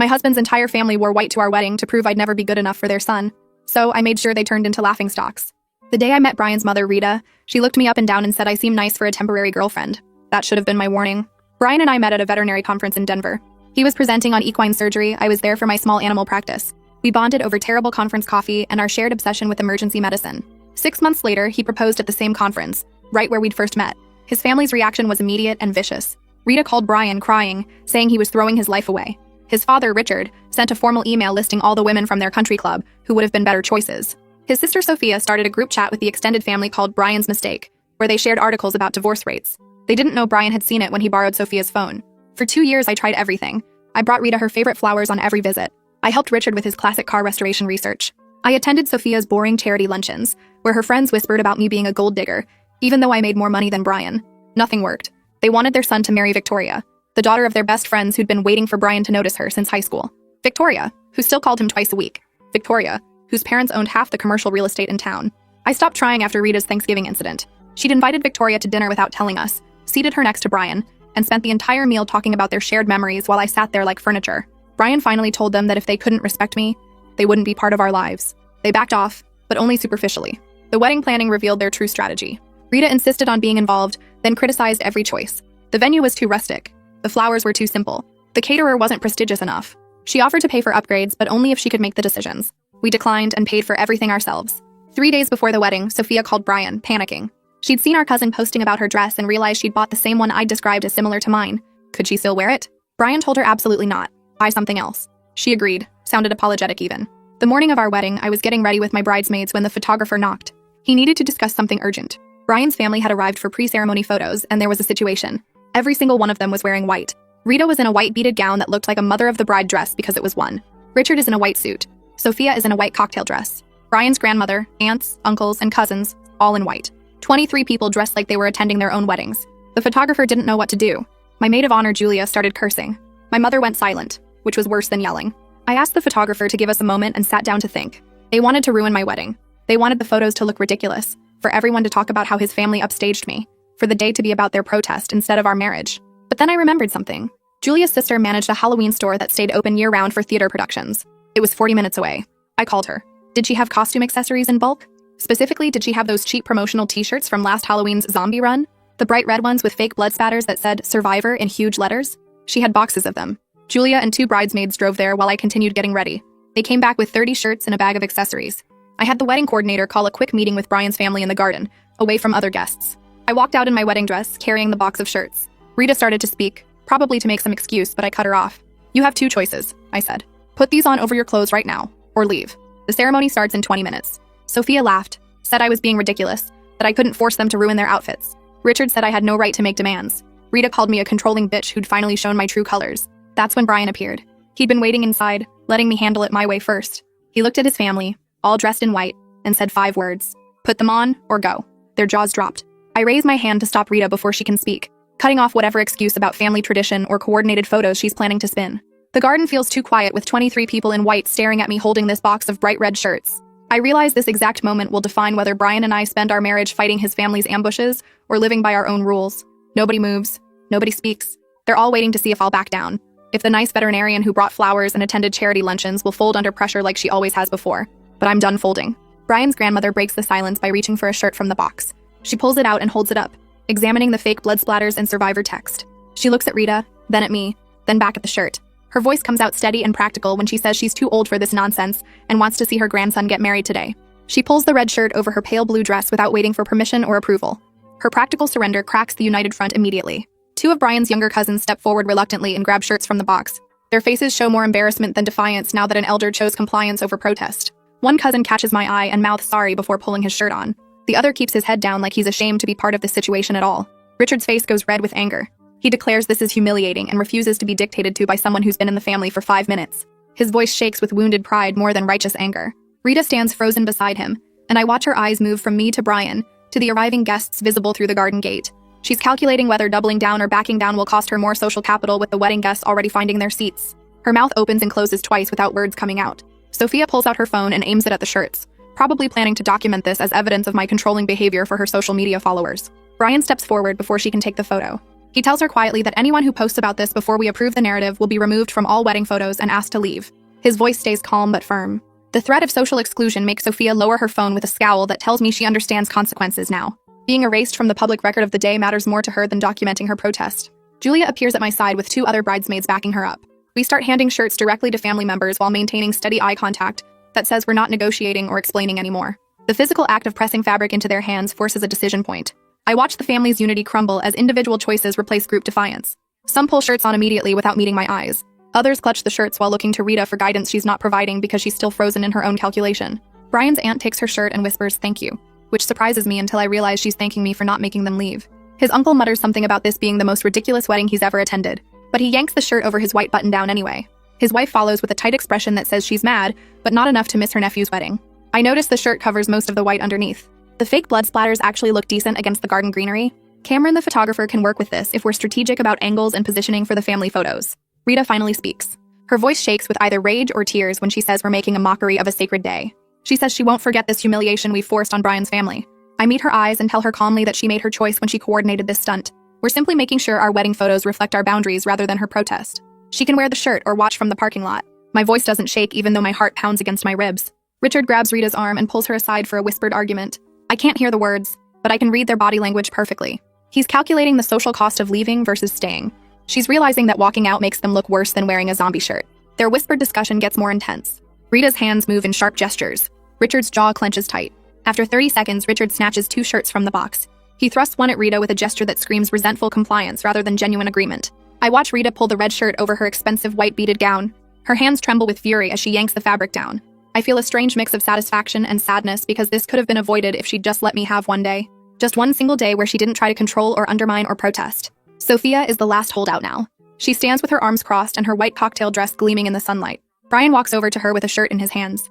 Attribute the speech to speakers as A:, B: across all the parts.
A: My husband's entire family wore white to our wedding to prove I'd never be good enough for their son, so I made sure they turned into laughingstocks. The day I met Brian's mother, Rita, she looked me up and down and said I seem nice for a temporary girlfriend. That should have been my warning. Brian and I met at a veterinary conference in Denver. He was presenting on equine surgery, I was there for my small animal practice. We bonded over terrible conference coffee and our shared obsession with emergency medicine. 6 months later, he proposed at the same conference, right where we'd first met. His family's reaction was immediate and vicious. Rita called Brian, crying, saying he was throwing his life away. His father, Richard, sent a formal email listing all the women from their country club who would have been better choices. His sister Sophia started a group chat with the extended family called Brian's Mistake, where they shared articles about divorce rates. They didn't know Brian had seen it when he borrowed Sophia's phone. For 2 years, I tried everything. I brought Rita her favorite flowers on every visit. I helped Richard with his classic car restoration research. I attended Sophia's boring charity luncheons, where her friends whispered about me being a gold digger, even though I made more money than Brian. Nothing worked. They wanted their son to marry Victoria, the daughter of their best friends who'd been waiting for Brian to notice her since high school. Victoria, who still called him twice a week. Victoria, whose parents owned half the commercial real estate in town. I stopped trying after Rita's Thanksgiving incident. She'd invited Victoria to dinner without telling us, seated her next to Brian, and spent the entire meal talking about their shared memories while I sat there like furniture. Brian finally told them that if they couldn't respect me, they wouldn't be part of our lives. They backed off, but only superficially. The wedding planning revealed their true strategy. Rita insisted on being involved, then criticized every choice. The venue was too rustic. The flowers were too simple. The caterer wasn't prestigious enough. She offered to pay for upgrades, but only if she could make the decisions. We declined and paid for everything ourselves. 3 days before the wedding, Sophia called Brian, panicking. She'd seen our cousin posting about her dress and realized she'd bought the same one I'd described as similar to mine. Could she still wear it? Brian told her absolutely not. Buy something else. She agreed, sounded apologetic even. The morning of our wedding, I was getting ready with my bridesmaids when the photographer knocked. He needed to discuss something urgent. Brian's family had arrived for pre-ceremony photos, and there was a situation. Every single one of them was wearing white. Rita was in a white beaded gown that looked like a mother of the bride dress because it was one. Richard is in a white suit. Sophia is in a white cocktail dress. Brian's grandmother, aunts, uncles, and cousins, all in white. 23 people dressed like they were attending their own weddings. The photographer didn't know what to do. My maid of honor, Julia, started cursing. My mother went silent, which was worse than yelling. I asked the photographer to give us a moment and sat down to think. They wanted to ruin my wedding. They wanted the photos to look ridiculous, for everyone to talk about how his family upstaged me, for the day to be about their protest instead of our marriage. But then I remembered something. Julia's sister managed a Halloween store that stayed open year-round for theater productions. It was 40 minutes away. I called her. Did she have costume accessories in bulk? Specifically, did she have those cheap promotional t-shirts from last Halloween's zombie run? The bright red ones with fake blood spatters that said "Survivor" in huge letters? She had boxes of them. Julia and 2 bridesmaids drove there while I continued getting ready. They came back with 30 shirts and a bag of accessories. I had the wedding coordinator call a quick meeting with Brian's family in the garden, away from other guests. I walked out in my wedding dress, carrying the box of shirts. Rita started to speak, probably to make some excuse, but I cut her off. You have 2 choices, I said. Put these on over your clothes right now, or leave. The ceremony starts in 20 minutes. Sophia laughed, said I was being ridiculous, that I couldn't force them to ruin their outfits. Richard said I had no right to make demands. Rita called me a controlling bitch who'd finally shown my true colors. That's when Brian appeared. He'd been waiting inside, letting me handle it my way first. He looked at his family, all dressed in white, and said 5 words. Put them on, or go. Their jaws dropped. I raised my hand to stop Rita before she can speak, cutting off whatever excuse about family tradition or coordinated photos she's planning to spin. The garden feels too quiet with 23 people in white staring at me holding this box of bright red shirts. I realize this exact moment will define whether Brian and I spend our marriage fighting his family's ambushes or living by our own rules. Nobody moves. Nobody speaks. They're all waiting to see if I'll back down. If the nice veterinarian who brought flowers and attended charity luncheons will fold under pressure like she always has before. But I'm done folding. Brian's grandmother breaks the silence by reaching for a shirt from the box. She pulls it out and holds it up, examining the fake blood splatters and survivor text. She looks at Rita, then at me, then back at the shirt. Her voice comes out steady and practical when she says she's too old for this nonsense and wants to see her grandson get married today. She pulls the red shirt over her pale blue dress without waiting for permission or approval. Her practical surrender cracks the united front immediately. 2 of Brian's younger cousins step forward reluctantly and grab shirts from the box. Their faces show more embarrassment than defiance now that an elder chose compliance over protest. One cousin catches my eye and mouths sorry before pulling his shirt on. The other keeps his head down like he's ashamed to be part of this situation at all. Richard's face goes red with anger. He declares this is humiliating and refuses to be dictated to by someone who's been in the family for 5 minutes. His voice shakes with wounded pride more than righteous anger. Rita stands frozen beside him, and I watch her eyes move from me to Brian, to the arriving guests visible through the garden gate. She's calculating whether doubling down or backing down will cost her more social capital with the wedding guests already finding their seats. Her mouth opens and closes twice without words coming out. Sophia pulls out her phone and aims it at the shirts, probably planning to document this as evidence of my controlling behavior for her social media followers. Brian steps forward before she can take the photo. He tells her quietly that anyone who posts about this before we approve the narrative will be removed from all wedding photos and asked to leave. His voice stays calm but firm. The threat of social exclusion makes Sophia lower her phone with a scowl that tells me she understands consequences now. Being erased from the public record of the day matters more to her than documenting her protest. Julia appears at my side with 2 other bridesmaids backing her up. We start handing shirts directly to family members while maintaining steady eye contact that says we're not negotiating or explaining anymore. The physical act of pressing fabric into their hands forces a decision point. I watch the family's unity crumble as individual choices replace group defiance. Some pull shirts on immediately without meeting my eyes. Others clutch the shirts while looking to Rita for guidance she's not providing because she's still frozen in her own calculation. Brian's aunt takes her shirt and whispers, "Thank you," which surprises me until I realize she's thanking me for not making them leave. His uncle mutters something about this being the most ridiculous wedding he's ever attended, but he yanks the shirt over his white button-down anyway. His wife follows with a tight expression that says she's mad, but not enough to miss her nephew's wedding. I notice the shirt covers most of the white underneath. The fake blood splatters actually look decent against the garden greenery. Cameron, the photographer, can work with this if we're strategic about angles and positioning for the family photos. Rita finally speaks. Her voice shakes with either rage or tears when she says we're making a mockery of a sacred day. She says she won't forget this humiliation we've forced on Brian's family. I meet her eyes and tell her calmly that she made her choice when she coordinated this stunt. We're simply making sure our wedding photos reflect our boundaries rather than her protest. She can wear the shirt or watch from the parking lot. My voice doesn't shake even though my heart pounds against my ribs. Richard grabs Rita's arm and pulls her aside for a whispered argument. I can't hear the words, but I can read their body language perfectly. He's calculating the social cost of leaving versus staying. She's realizing that walking out makes them look worse than wearing a zombie shirt. Their whispered discussion gets more intense. Rita's hands move in sharp gestures. Richard's jaw clenches tight. After 30 seconds, Richard snatches 2 shirts from the box. He thrusts one at Rita with a gesture that screams resentful compliance rather than genuine agreement. I watch Rita pull the red shirt over her expensive white beaded gown. Her hands tremble with fury as she yanks the fabric down. I feel a strange mix of satisfaction and sadness because this could have been avoided if she'd just let me have one day. Just one single day where she didn't try to control or undermine or protest. Sophia is the last holdout now. She stands with her arms crossed and her white cocktail dress gleaming in the sunlight. Brian walks over to her with a shirt in his hands.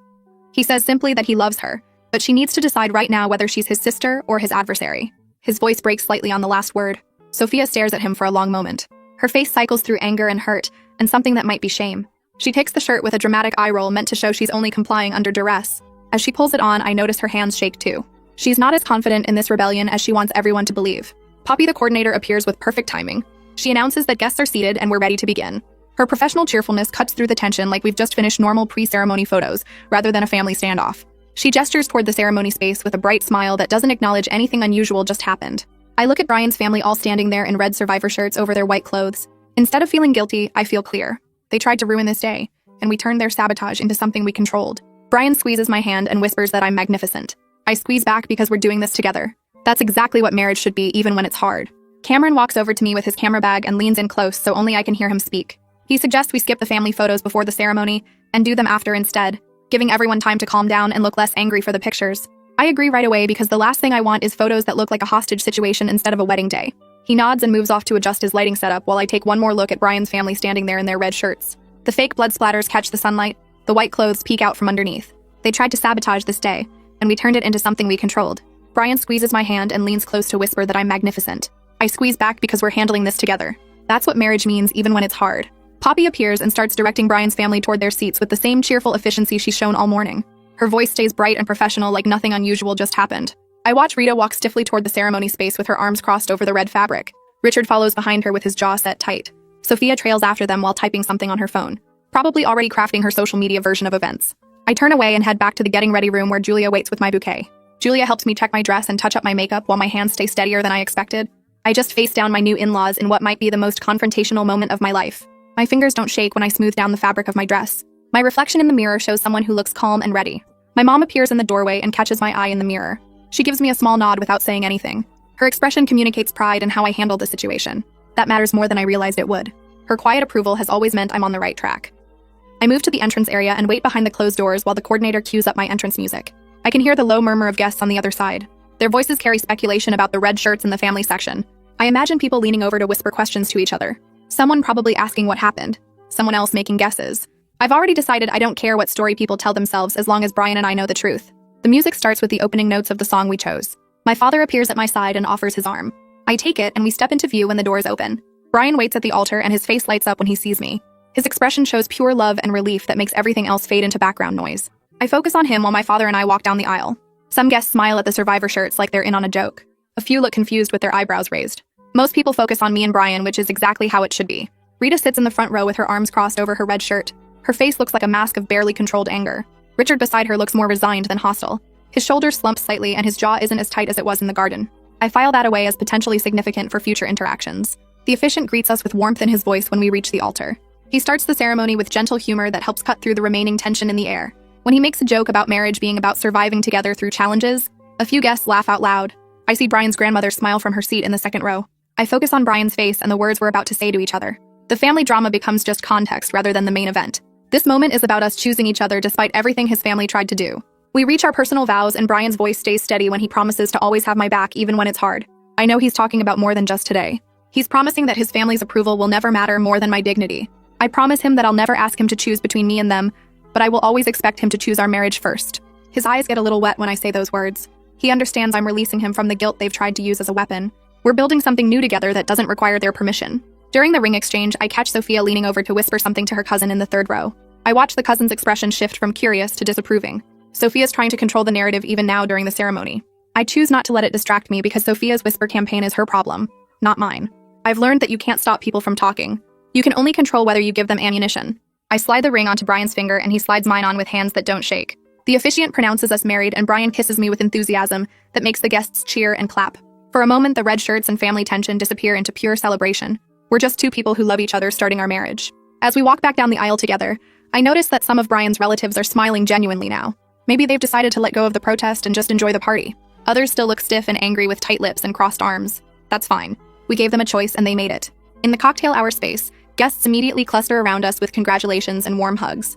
A: He says simply that he loves her, but she needs to decide right now whether she's his sister or his adversary. His voice breaks slightly on the last word. Sophia stares at him for a long moment. Her face cycles through anger and hurt, and something that might be shame. She takes the shirt with a dramatic eye roll meant to show she's only complying under duress. As she pulls it on, I notice her hands shake too. She's not as confident in this rebellion as she wants everyone to believe. Poppy, the coordinator, appears with perfect timing. She announces that guests are seated and we're ready to begin. Her professional cheerfulness cuts through the tension like we've just finished normal pre-ceremony photos, rather than a family standoff. She gestures toward the ceremony space with a bright smile that doesn't acknowledge anything unusual just happened. I look at Brian's family all standing there in red survivor shirts over their white clothes. Instead of feeling guilty, I feel clear. They tried to ruin this day, and we turned their sabotage into something we controlled. Brian squeezes my hand and whispers that I'm magnificent. I squeeze back because we're doing this together. That's exactly what marriage should be, even when it's hard. Cameron walks over to me with his camera bag and leans in close so only I can hear him speak. He suggests we skip the family photos before the ceremony and do them after instead, giving everyone time to calm down and look less angry for the pictures. I agree right away because the last thing I want is photos that look like a hostage situation instead of a wedding day. He nods and moves off to adjust his lighting setup while I take one more look at Brian's family standing there in their red shirts. The fake blood splatters catch the sunlight, the white clothes peek out from underneath. They tried to sabotage this day, and we turned it into something we controlled. Brian squeezes my hand and leans close to whisper that I'm magnificent. I squeeze back because we're handling this together. That's what marriage means even when it's hard. Poppy appears and starts directing Brian's family toward their seats with the same cheerful efficiency she's shown all morning. Her voice stays bright and professional like nothing unusual just happened. I watch Rita walk stiffly toward the ceremony space with her arms crossed over the red fabric. Richard follows behind her with his jaw set tight. Sophia trails after them while typing something on her phone, probably already crafting her social media version of events. I turn away and head back to the getting ready room where Julia waits with my bouquet. Julia helps me check my dress and touch up my makeup while my hands stay steadier than I expected. I just face down my new in-laws in what might be the most confrontational moment of my life. My fingers don't shake when I smooth down the fabric of my dress. My reflection in the mirror shows someone who looks calm and ready. My mom appears in the doorway and catches my eye in the mirror. She gives me a small nod without saying anything. Her expression communicates pride in how I handle the situation. That matters more than I realized it would. Her quiet approval has always meant I'm on the right track. I move to the entrance area and wait behind the closed doors while the coordinator cues up my entrance music. I can hear the low murmur of guests on the other side. Their voices carry speculation about the red shirts in the family section. I imagine people leaning over to whisper questions to each other. Someone probably asking what happened. Someone else making guesses. I've already decided I don't care what story people tell themselves as long as Brian and I know the truth. The music starts with the opening notes of the song we chose. My father appears at my side and offers his arm. I take it and we step into view when the doors open. Brian waits at the altar and his face lights up when he sees me. His expression shows pure love and relief that makes everything else fade into background noise. I focus on him while my father and I walk down the aisle. Some guests smile at the survivor shirts like they're in on a joke. A few look confused with their eyebrows raised. Most people focus on me and Brian, which is exactly how it should be. Rita sits in the front row with her arms crossed over her red shirt. Her face looks like a mask of barely controlled anger. Richard beside her looks more resigned than hostile. His shoulders slump slightly and his jaw isn't as tight as it was in the garden. I file that away as potentially significant for future interactions. The officiant greets us with warmth in his voice when we reach the altar. He starts the ceremony with gentle humor that helps cut through the remaining tension in the air. When he makes a joke about marriage being about surviving together through challenges, a few guests laugh out loud. I see Brian's grandmother smile from her seat in the second row. I focus on Brian's face and the words we're about to say to each other. The family drama becomes just context rather than the main event. This moment is about us choosing each other despite everything his family tried to do. We reach our personal vows and Brian's voice stays steady when he promises to always have my back even when it's hard. I know he's talking about more than just today. He's promising that his family's approval will never matter more than my dignity. I promise him that I'll never ask him to choose between me and them, but I will always expect him to choose our marriage first. His eyes get a little wet when I say those words. He understands I'm releasing him from the guilt they've tried to use as a weapon. We're building something new together that doesn't require their permission. During the ring exchange, I catch Sophia leaning over to whisper something to her cousin in the third row. I watch the cousin's expression shift from curious to disapproving. Sophia's trying to control the narrative even now during the ceremony. I choose not to let it distract me because Sophia's whisper campaign is her problem, not mine. I've learned that you can't stop people from talking. You can only control whether you give them ammunition. I slide the ring onto Brian's finger and he slides mine on with hands that don't shake. The officiant pronounces us married and Brian kisses me with enthusiasm that makes the guests cheer and clap. For a moment, the red shirts and family tension disappear into pure celebration. We're just two people who love each other starting our marriage. As we walk back down the aisle together, I notice that some of Brian's relatives are smiling genuinely now. Maybe they've decided to let go of the protest and just enjoy the party. Others still look stiff and angry with tight lips and crossed arms. That's fine. We gave them a choice and they made it. In the cocktail hour space, guests immediately cluster around us with congratulations and warm hugs.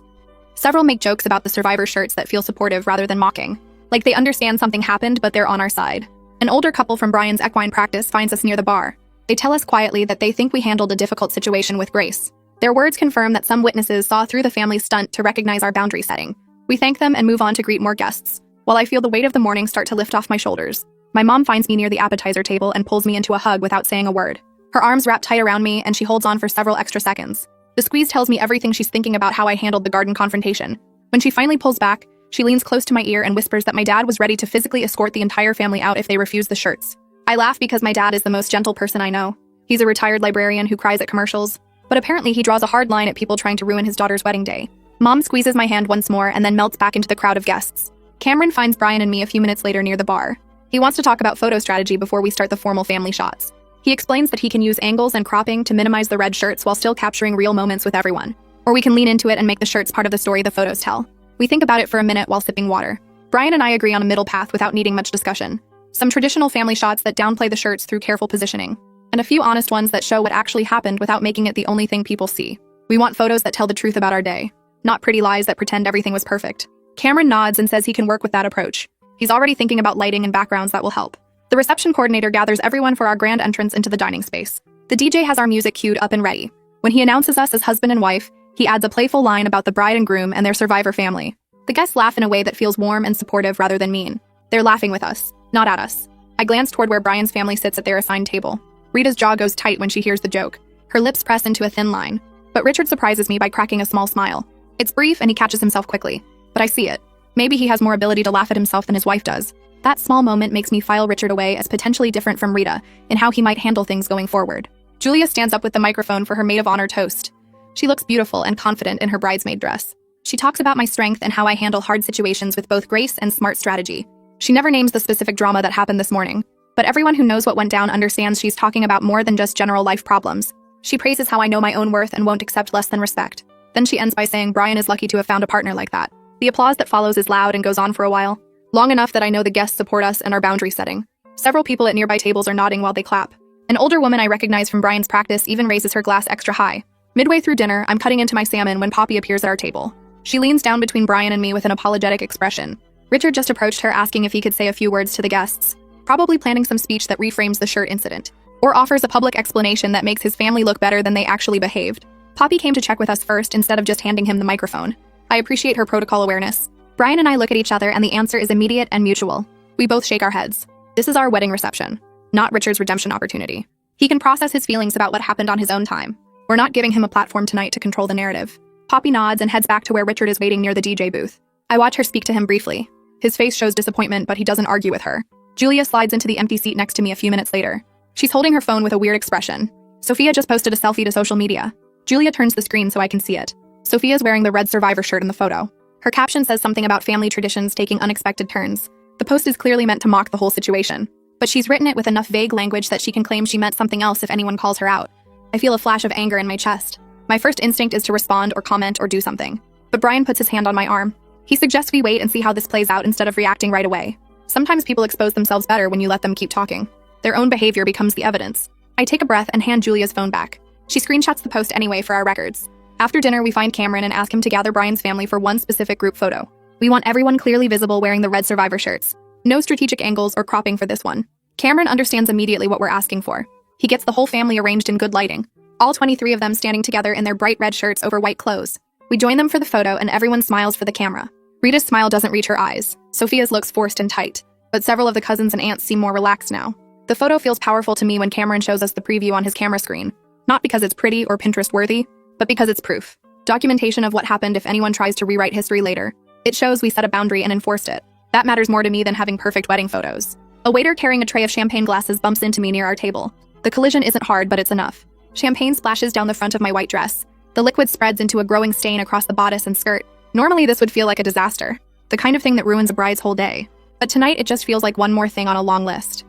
A: Several make jokes about the survivor shirts that feel supportive rather than mocking. Like they understand something happened, but they're on our side. An older couple from Brian's equine practice finds us near the bar. They tell us quietly that they think we handled a difficult situation with grace. Their words confirm that some witnesses saw through the family's stunt to recognize our boundary setting. We thank them and move on to greet more guests, while I feel the weight of the morning start to lift off my shoulders. My mom finds me near the appetizer table and pulls me into a hug without saying a word. Her arms wrap tight around me and she holds on for several extra seconds. The squeeze tells me everything she's thinking about how I handled the garden confrontation. When she finally pulls back, she leans close to my ear and whispers that my dad was ready to physically escort the entire family out if they refuse the shirts. I laugh because my dad is the most gentle person I know. He's a retired librarian who cries at commercials, but apparently he draws a hard line at people trying to ruin his daughter's wedding day. Mom squeezes my hand once more and then melts back into the crowd of guests. Cameron finds Brian and me a few minutes later near the bar. He wants to talk about photo strategy before we start the formal family shots. He explains that he can use angles and cropping to minimize the red shirts while still capturing real moments with everyone. Or we can lean into it and make the shirts part of the story the photos tell. We think about it for a minute while sipping water. Brian and I agree on a middle path without needing much discussion. Some traditional family shots that downplay the shirts through careful positioning, and a few honest ones that show what actually happened without making it the only thing people see. We want photos that tell the truth about our day, not pretty lies that pretend everything was perfect. Cameron nods and says he can work with that approach. He's already thinking about lighting and backgrounds that will help. The reception coordinator gathers everyone for our grand entrance into the dining space. The DJ has our music queued up and ready. When he announces us as husband and wife, he adds a playful line about the bride and groom and their survivor family. The guests laugh in a way that feels warm and supportive rather than mean. They're laughing with us, not at us. I glance toward where Brian's family sits at their assigned table. Rita's jaw goes tight when she hears the joke. Her lips press into a thin line. But Richard surprises me by cracking a small smile. It's brief and he catches himself quickly. But I see it. Maybe he has more ability to laugh at himself than his wife does. That small moment makes me file Richard away as potentially different from Rita in how he might handle things going forward. Julia stands up with the microphone for her maid of honor toast. She looks beautiful and confident in her bridesmaid dress. She talks about my strength and how I handle hard situations with both grace and smart strategy. She never names the specific drama that happened this morning, but everyone who knows what went down understands she's talking about more than just general life problems. She praises how I know my own worth and won't accept less than respect. Then she ends by saying Brian is lucky to have found a partner like that. The applause that follows is loud and goes on for a while, long enough that I know the guests support us and our boundary setting. Several people at nearby tables are nodding while they clap. An older woman I recognize from Brian's practice even raises her glass extra high. Midway through dinner, I'm cutting into my salmon when Poppy appears at our table. She leans down between Brian and me with an apologetic expression. Richard just approached her asking if he could say a few words to the guests, probably planning some speech that reframes the shirt incident, or offers a public explanation that makes his family look better than they actually behaved. Poppy came to check with us first instead of just handing him the microphone. I appreciate her protocol awareness. Brian and I look at each other and the answer is immediate and mutual. We both shake our heads. This is our wedding reception, not Richard's redemption opportunity. He can process his feelings about what happened on his own time. We're not giving him a platform tonight to control the narrative. Poppy nods and heads back to where Richard is waiting near the DJ booth. I watch her speak to him briefly. His face shows disappointment, but he doesn't argue with her. Julia slides into the empty seat next to me a few minutes later. She's holding her phone with a weird expression. Sophia just posted a selfie to social media. Julia turns the screen so I can see it. Sophia's wearing the red Survivor shirt in the photo. Her caption says something about family traditions taking unexpected turns. The post is clearly meant to mock the whole situation, but she's written it with enough vague language that she can claim she meant something else if anyone calls her out. I feel a flash of anger in my chest. My first instinct is to respond or comment or do something. But Brian puts his hand on my arm. He suggests we wait and see how this plays out instead of reacting right away. Sometimes people expose themselves better when you let them keep talking. Their own behavior becomes the evidence. I take a breath and hand Julia's phone back. She screenshots the post anyway for our records. After dinner, we find Cameron and ask him to gather Brian's family for one specific group photo. We want everyone clearly visible wearing the red Survivor shirts. No strategic angles or cropping for this one. Cameron understands immediately what we're asking for. He gets the whole family arranged in good lighting. All 23 of them standing together in their bright red shirts over white clothes. We join them for the photo and everyone smiles for the camera. Rita's smile doesn't reach her eyes. Sophia's looks forced and tight. But several of the cousins and aunts seem more relaxed now. The photo feels powerful to me when Cameron shows us the preview on his camera screen. Not because it's pretty or Pinterest-worthy, but because it's proof. Documentation of what happened if anyone tries to rewrite history later. It shows we set a boundary and enforced it. That matters more to me than having perfect wedding photos. A waiter carrying a tray of champagne glasses bumps into me near our table. The collision isn't hard, but it's enough. Champagne splashes down the front of my white dress. The liquid spreads into a growing stain across the bodice and skirt. Normally this would feel like a disaster. The kind of thing that ruins a bride's whole day. But tonight it just feels like one more thing on a long list.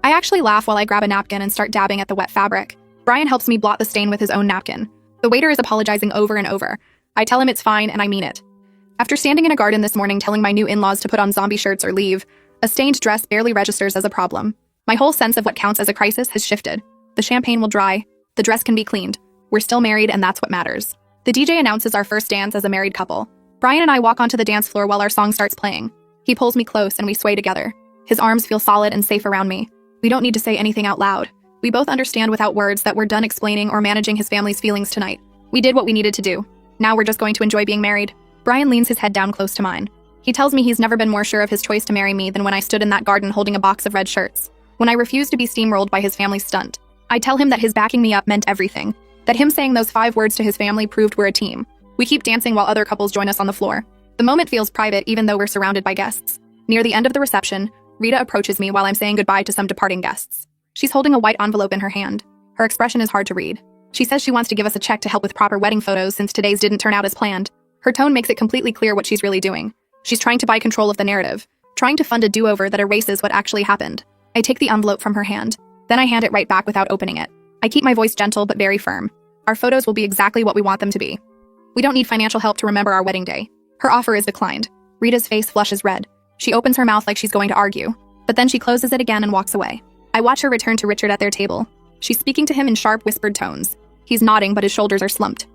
A: I actually laugh while I grab a napkin and start dabbing at the wet fabric. Brian helps me blot the stain with his own napkin. The waiter is apologizing over and over. I tell him it's fine and I mean it. After standing in a garden this morning telling my new in-laws to put on zombie shirts or leave, a stained dress barely registers as a problem. My whole sense of what counts as a crisis has shifted. The champagne will dry. The dress can be cleaned. We're still married and that's what matters. The DJ announces our first dance as a married couple. Brian and I walk onto the dance floor while our song starts playing. He pulls me close and we sway together. His arms feel solid and safe around me. We don't need to say anything out loud. We both understand without words that we're done explaining or managing his family's feelings tonight. We did what we needed to do. Now we're just going to enjoy being married. Brian leans his head down close to mine. He tells me he's never been more sure of his choice to marry me than when I stood in that garden holding a box of red shirts. When I refused to be steamrolled by his family's stunt. I tell him that his backing me up meant everything. That him saying those 5 words to his family proved we're a team. We keep dancing while other couples join us on the floor. The moment feels private even though we're surrounded by guests. Near the end of the reception, Rita approaches me while I'm saying goodbye to some departing guests. She's holding a white envelope in her hand. Her expression is hard to read. She says she wants to give us a check to help with proper wedding photos since today's didn't turn out as planned. Her tone makes it completely clear what she's really doing. She's trying to buy control of the narrative, trying to fund a do-over that erases what actually happened. I take the envelope from her hand. Then I hand it right back without opening it. I keep my voice gentle but very firm. Our photos will be exactly what we want them to be. We don't need financial help to remember our wedding day. Her offer is declined. Rita's face flushes red. She opens her mouth like she's going to argue, but then she closes it again and walks away. I watch her return to Richard at their table. She's speaking to him in sharp, whispered tones. He's nodding, but his shoulders are slumped.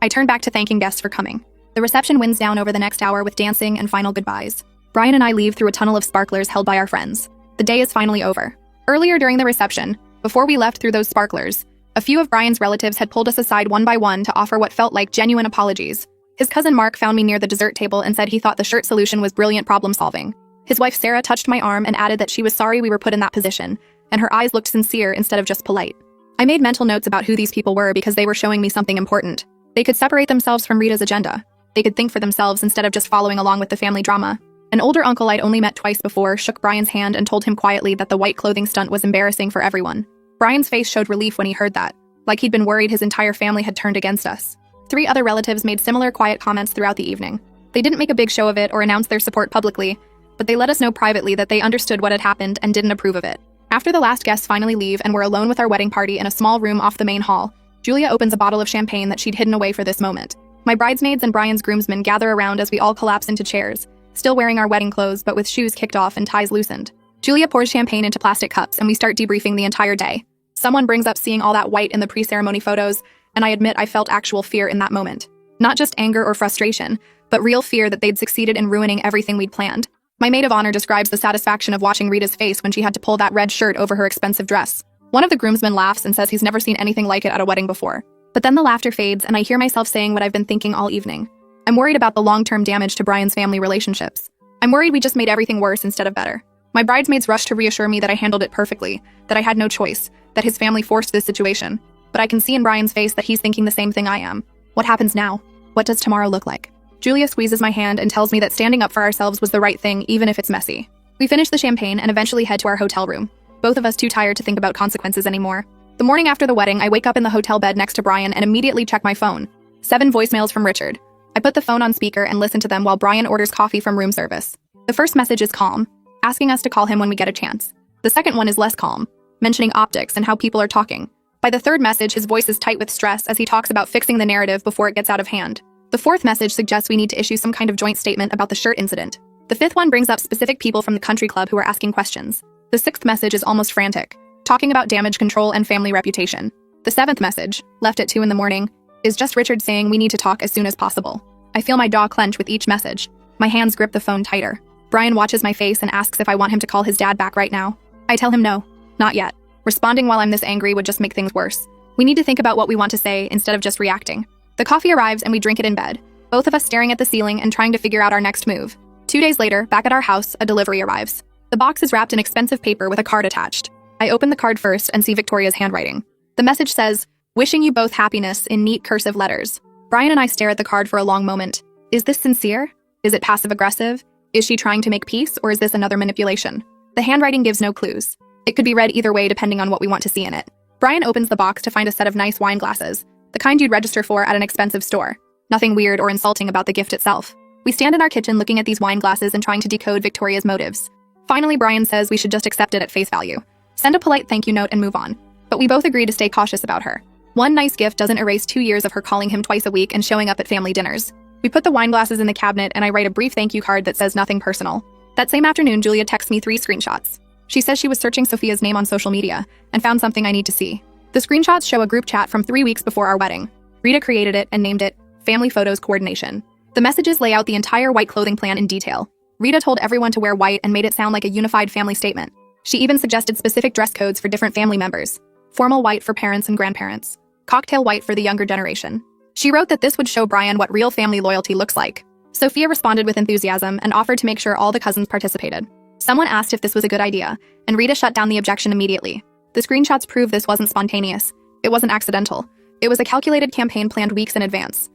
A: I turn back to thanking guests for coming. The reception winds down over the next hour with dancing and final goodbyes. Brian and I leave through a tunnel of sparklers held by our friends. The day is finally over. Earlier during the reception, before we left through those sparklers, a few of Brian's relatives had pulled us aside one by one to offer what felt like genuine apologies. His cousin Mark found me near the dessert table and said he thought the shirt solution was brilliant problem solving. His wife Sarah touched my arm and added that she was sorry we were put in that position, and her eyes looked sincere instead of just polite. I made mental notes about who these people were because they were showing me something important. They could separate themselves from Rita's agenda. They could think for themselves instead of just following along with the family drama. An older uncle I'd only met twice before shook Brian's hand and told him quietly that the white clothing stunt was embarrassing for everyone. Brian's face showed relief when he heard that, like he'd been worried his entire family had turned against us. 3 other relatives made similar quiet comments throughout the evening. They didn't make a big show of it or announce their support publicly, but they let us know privately that they understood what had happened and didn't approve of it. After the last guests finally leave and we're alone with our wedding party in a small room off the main hall, Julia opens a bottle of champagne that she'd hidden away for this moment. My bridesmaids and Brian's groomsmen gather around as we all collapse into chairs, still wearing our wedding clothes but with shoes kicked off and ties loosened. Julia pours champagne into plastic cups and we start debriefing the entire day. Someone brings up seeing all that white in the pre-ceremony photos, and I admit I felt actual fear in that moment. Not just anger or frustration, but real fear that they'd succeeded in ruining everything we'd planned. My maid of honor describes the satisfaction of watching Rita's face when she had to pull that red shirt over her expensive dress. One of the groomsmen laughs and says he's never seen anything like it at a wedding before. But then the laughter fades and I hear myself saying what I've been thinking all evening. I'm worried about the long-term damage to Brian's family relationships. I'm worried we just made everything worse instead of better. My bridesmaids rush to reassure me that I handled it perfectly, that I had no choice, that his family forced this situation. But I can see in Brian's face that he's thinking the same thing I am. What happens now? What does tomorrow look like? Julia squeezes my hand and tells me that standing up for ourselves was the right thing, even if it's messy. We finish the champagne and eventually head to our hotel room. both of us too tired to think about consequences anymore. The morning after the wedding, I wake up in the hotel bed next to Brian and immediately check my phone. 7 voicemails from Richard. I put the phone on speaker and listen to them while Brian orders coffee from room service. The first message is calm, asking us to call him when we get a chance. The second one is less calm, mentioning optics and how people are talking. By the third message, his voice is tight with stress as he talks about fixing the narrative before it gets out of hand. The fourth message suggests we need to issue some kind of joint statement about the shirt incident. The fifth one brings up specific people from the country club who are asking questions. The sixth message is almost frantic, talking about damage control and family reputation. The seventh message, left at 2 in the morning, is just Richard saying we need to talk as soon as possible. I feel my jaw clench with each message. My hands grip the phone tighter. Brian watches my face and asks if I want him to call his dad back right now. I tell him no, not yet. Responding while I'm this angry would just make things worse. We need to think about what we want to say instead of just reacting. The coffee arrives and we drink it in bed, both of us staring at the ceiling and trying to figure out our next move. 2 days later, back at our house, a delivery arrives. The box is wrapped in expensive paper with a card attached. I open the card first and see Victoria's handwriting. The message says, "Wishing you both happiness," in neat cursive letters. Brian and I stare at the card for a long moment. Is this sincere? Is it passive-aggressive? Is she trying to make peace, or is this another manipulation? The handwriting gives no clues. It could be read either way depending on what we want to see in it. Brian opens the box to find a set of nice wine glasses, the kind you'd register for at an expensive store. Nothing weird or insulting about the gift itself. We stand in our kitchen looking at these wine glasses and trying to decode Victoria's motives. Finally, Brian says we should just accept it at face value. Send a polite thank you note and move on. But we both agree to stay cautious about her. One nice gift doesn't erase 2 years of her calling him twice a week and showing up at family dinners. We put the wine glasses in the cabinet and I write a brief thank you card that says nothing personal. That same afternoon, Julia texts me 3 screenshots. She says she was searching Sophia's name on social media and found something I need to see. The screenshots show a group chat from 3 weeks before our wedding. Rita created it and named it Family Photos Coordination. The messages lay out the entire white clothing plan in detail. Rita told everyone to wear white and made it sound like a unified family statement. She even suggested specific dress codes for different family members. Formal white for parents and grandparents. Cocktail white for the younger generation. She wrote that this would show Brian what real family loyalty looks like. Sophia responded with enthusiasm and offered to make sure all the cousins participated. Someone asked if this was a good idea, and Rita shut down the objection immediately. The screenshots prove this wasn't spontaneous. It wasn't accidental. It was a calculated campaign planned weeks in advance.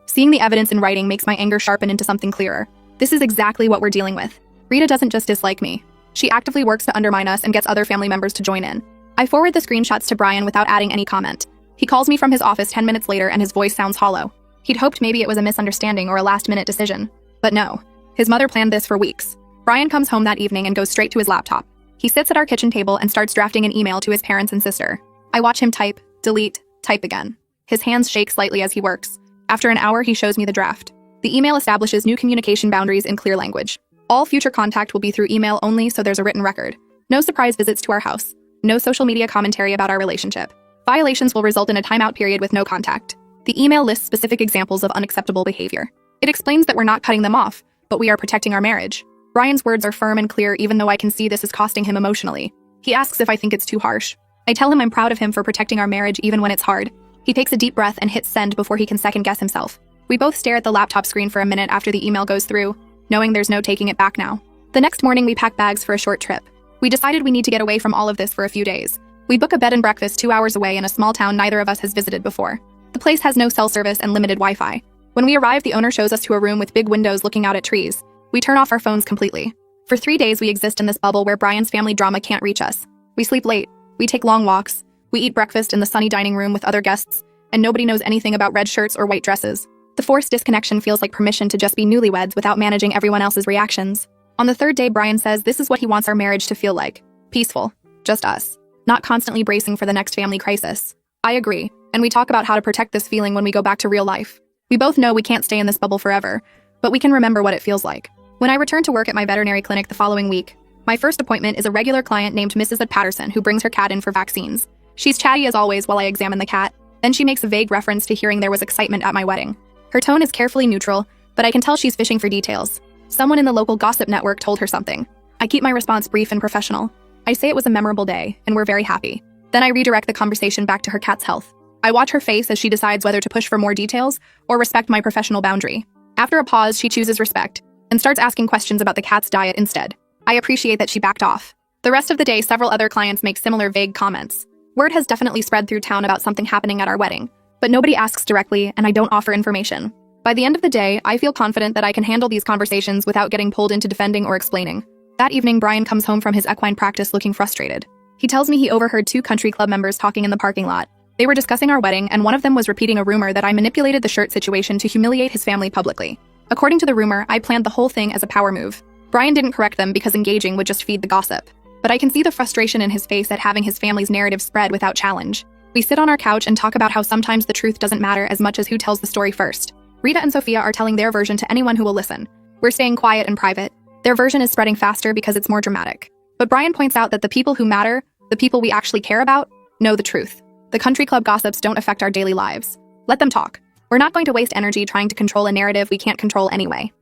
A: Seeing the evidence in writing makes my anger sharpen into something clearer. This is exactly what we're dealing with. Rita doesn't just dislike me. She actively works to undermine us and gets other family members to join in. I forward the screenshots to Brian without adding any comment. He calls me from his office 10 minutes later and his voice sounds hollow. He'd hoped maybe it was a misunderstanding or a last-minute decision. But no. His mother planned this for weeks. Brian comes home that evening and goes straight to his laptop. He sits at our kitchen table and starts drafting an email to his parents and sister. I watch him type, delete, type again. His hands shake slightly as he works. After an hour, he shows me the draft. The email establishes new communication boundaries in clear language. All future contact will be through email only, so there's a written record. No surprise visits to our house. No social media commentary about our relationship. Violations will result in a timeout period with no contact. The email lists specific examples of unacceptable behavior. It explains that we're not cutting them off, but we are protecting our marriage. Brian's words are firm and clear even though I can see this is costing him emotionally. He asks if I think it's too harsh. I tell him I'm proud of him for protecting our marriage even when it's hard. He takes a deep breath and hits send before he can second-guess himself. We both stare at the laptop screen for a minute after the email goes through, knowing there's no taking it back now. The next morning, we pack bags for a short trip. We decided we need to get away from all of this for a few days. We book a bed and breakfast 2 hours away in a small town neither of us has visited before. The place has no cell service and limited Wi-Fi. When we arrive, the owner shows us to a room with big windows looking out at trees. We turn off our phones completely. For 3 days, we exist in this bubble where Brian's family drama can't reach us. We sleep late. We take long walks. We eat breakfast in the sunny dining room with other guests, and nobody knows anything about red shirts or white dresses. The forced disconnection feels like permission to just be newlyweds without managing everyone else's reactions. On the 3rd day, Brian says this is what he wants our marriage to feel like. Peaceful. Just us. Not constantly bracing for the next family crisis. I agree, and we talk about how to protect this feeling when we go back to real life. We both know we can't stay in this bubble forever, but we can remember what it feels like. When I return to work at my veterinary clinic the following week, my first appointment is a regular client named Mrs. Ed Patterson who brings her cat in for vaccines. She's chatty as always while I examine the cat. Then she makes a vague reference to hearing there was excitement at my wedding. Her tone is carefully neutral, but I can tell she's fishing for details. Someone in the local gossip network told her something. I keep my response brief and professional. I say it was a memorable day, and we're very happy. Then I redirect the conversation back to her cat's health. I watch her face as she decides whether to push for more details or respect my professional boundary. After a pause, she chooses respect and starts asking questions about the cat's diet instead. I appreciate that she backed off. The rest of the day, several other clients make similar vague comments. Word has definitely spread through town about something happening at our wedding, but nobody asks directly, and I don't offer information. By the end of the day, I feel confident that I can handle these conversations without getting pulled into defending or explaining. That evening, Brian comes home from his equine practice looking frustrated. He tells me he overheard 2 country club members talking in the parking lot. They were discussing our wedding, and one of them was repeating a rumor that I manipulated the shirt situation to humiliate his family publicly. According to the rumor, I planned the whole thing as a power move. Brian didn't correct them because engaging would just feed the gossip. But I can see the frustration in his face at having his family's narrative spread without challenge. We sit on our couch and talk about how sometimes the truth doesn't matter as much as who tells the story first. Rita and Sophia are telling their version to anyone who will listen. We're staying quiet and private. Their version is spreading faster because it's more dramatic. But Brian points out that the people who matter, the people we actually care about, know the truth. The country club gossips don't affect our daily lives. Let them talk. We're not going to waste energy trying to control a narrative we can't control anyway.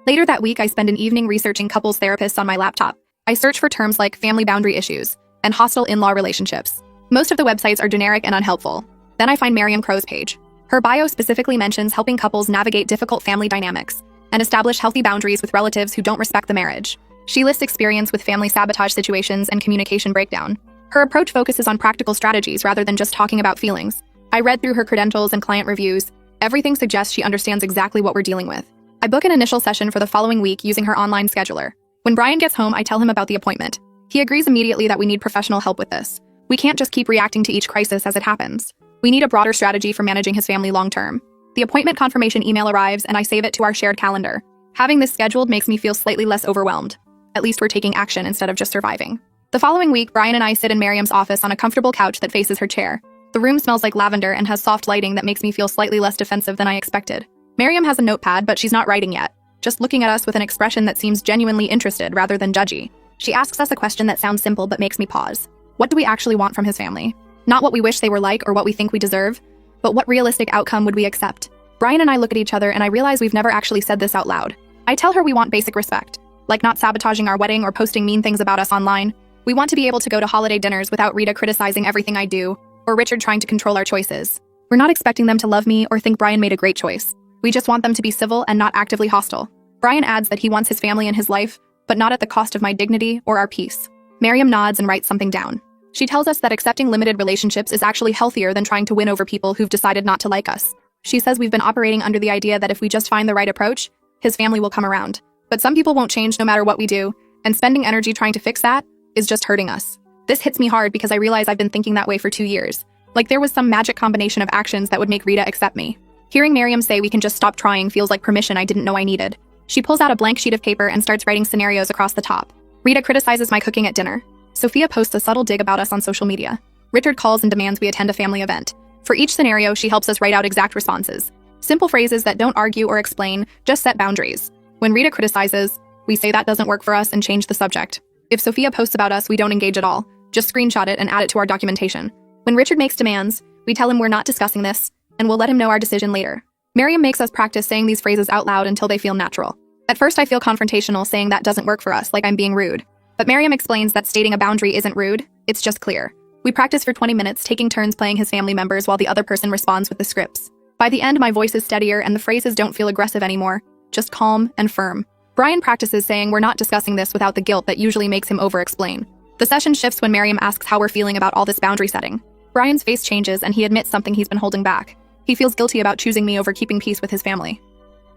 A: Later that week, I spend an evening researching couples therapists on my laptop. I search for terms like family boundary issues and hostile in-law relationships. Most of the websites are generic and unhelpful. Then I find Miriam Crow's page. Her bio specifically mentions helping couples navigate difficult family dynamics and establish healthy boundaries with relatives who don't respect the marriage. She lists experience with family sabotage situations and communication breakdown. Her approach focuses on practical strategies rather than just talking about feelings. I read through her credentials and client reviews. Everything suggests she understands exactly what we're dealing with. I book an initial session for the following week using her online scheduler. When Brian gets home, I tell him about the appointment. He agrees immediately that we need professional help with this. We can't just keep reacting to each crisis as it happens. We need a broader strategy for managing his family long-term. The appointment confirmation email arrives and I save it to our shared calendar. Having this scheduled makes me feel slightly less overwhelmed. At least we're taking action instead of just surviving. The following week, Brian and I sit in Miriam's office on a comfortable couch that faces her chair. The room smells like lavender and has soft lighting that makes me feel slightly less defensive than I expected. Miriam has a notepad, but she's not writing yet, just looking at us with an expression that seems genuinely interested rather than judgy. She asks us a question that sounds simple but makes me pause. What do we actually want from his family? Not what we wish they were like or what we think we deserve, but what realistic outcome would we accept? Brian and I look at each other and I realize we've never actually said this out loud. I tell her we want basic respect, like not sabotaging our wedding or posting mean things about us online. We want to be able to go to holiday dinners without Rita criticizing everything I do, or Richard trying to control our choices. We're not expecting them to love me or think Brian made a great choice. We just want them to be civil and not actively hostile. Brian adds that he wants his family in his life, but not at the cost of my dignity or our peace. Miriam nods and writes something down. She tells us that accepting limited relationships is actually healthier than trying to win over people who've decided not to like us. She says we've been operating under the idea that if we just find the right approach, his family will come around. But some people won't change no matter what we do, and spending energy trying to fix that is just hurting us. This hits me hard because I realize I've been thinking that way for 2 years. Like there was some magic combination of actions that would make Rita accept me. Hearing Miriam say we can just stop trying feels like permission I didn't know I needed. She pulls out a blank sheet of paper and starts writing scenarios across the top. Rita criticizes my cooking at dinner. Sophia posts a subtle dig about us on social media. Richard calls and demands we attend a family event. For each scenario, she helps us write out exact responses. Simple phrases that don't argue or explain, just set boundaries. When Rita criticizes, we say that doesn't work for us and change the subject. If Sophia posts about us, we don't engage at all. Just screenshot it and add it to our documentation. When Richard makes demands, we tell him we're not discussing this, and we'll let him know our decision later. Miriam makes us practice saying these phrases out loud until they feel natural. At first, I feel confrontational saying that doesn't work for us, like I'm being rude. But Miriam explains that stating a boundary isn't rude, it's just clear. We practice for 20 minutes, taking turns playing his family members while the other person responds with the scripts. By the end, my voice is steadier and the phrases don't feel aggressive anymore, just calm and firm. Brian practices saying we're not discussing this without the guilt that usually makes him over-explain. The session shifts when Miriam asks how we're feeling about all this boundary setting. Brian's face changes and he admits something he's been holding back. He feels guilty about choosing me over keeping peace with his family.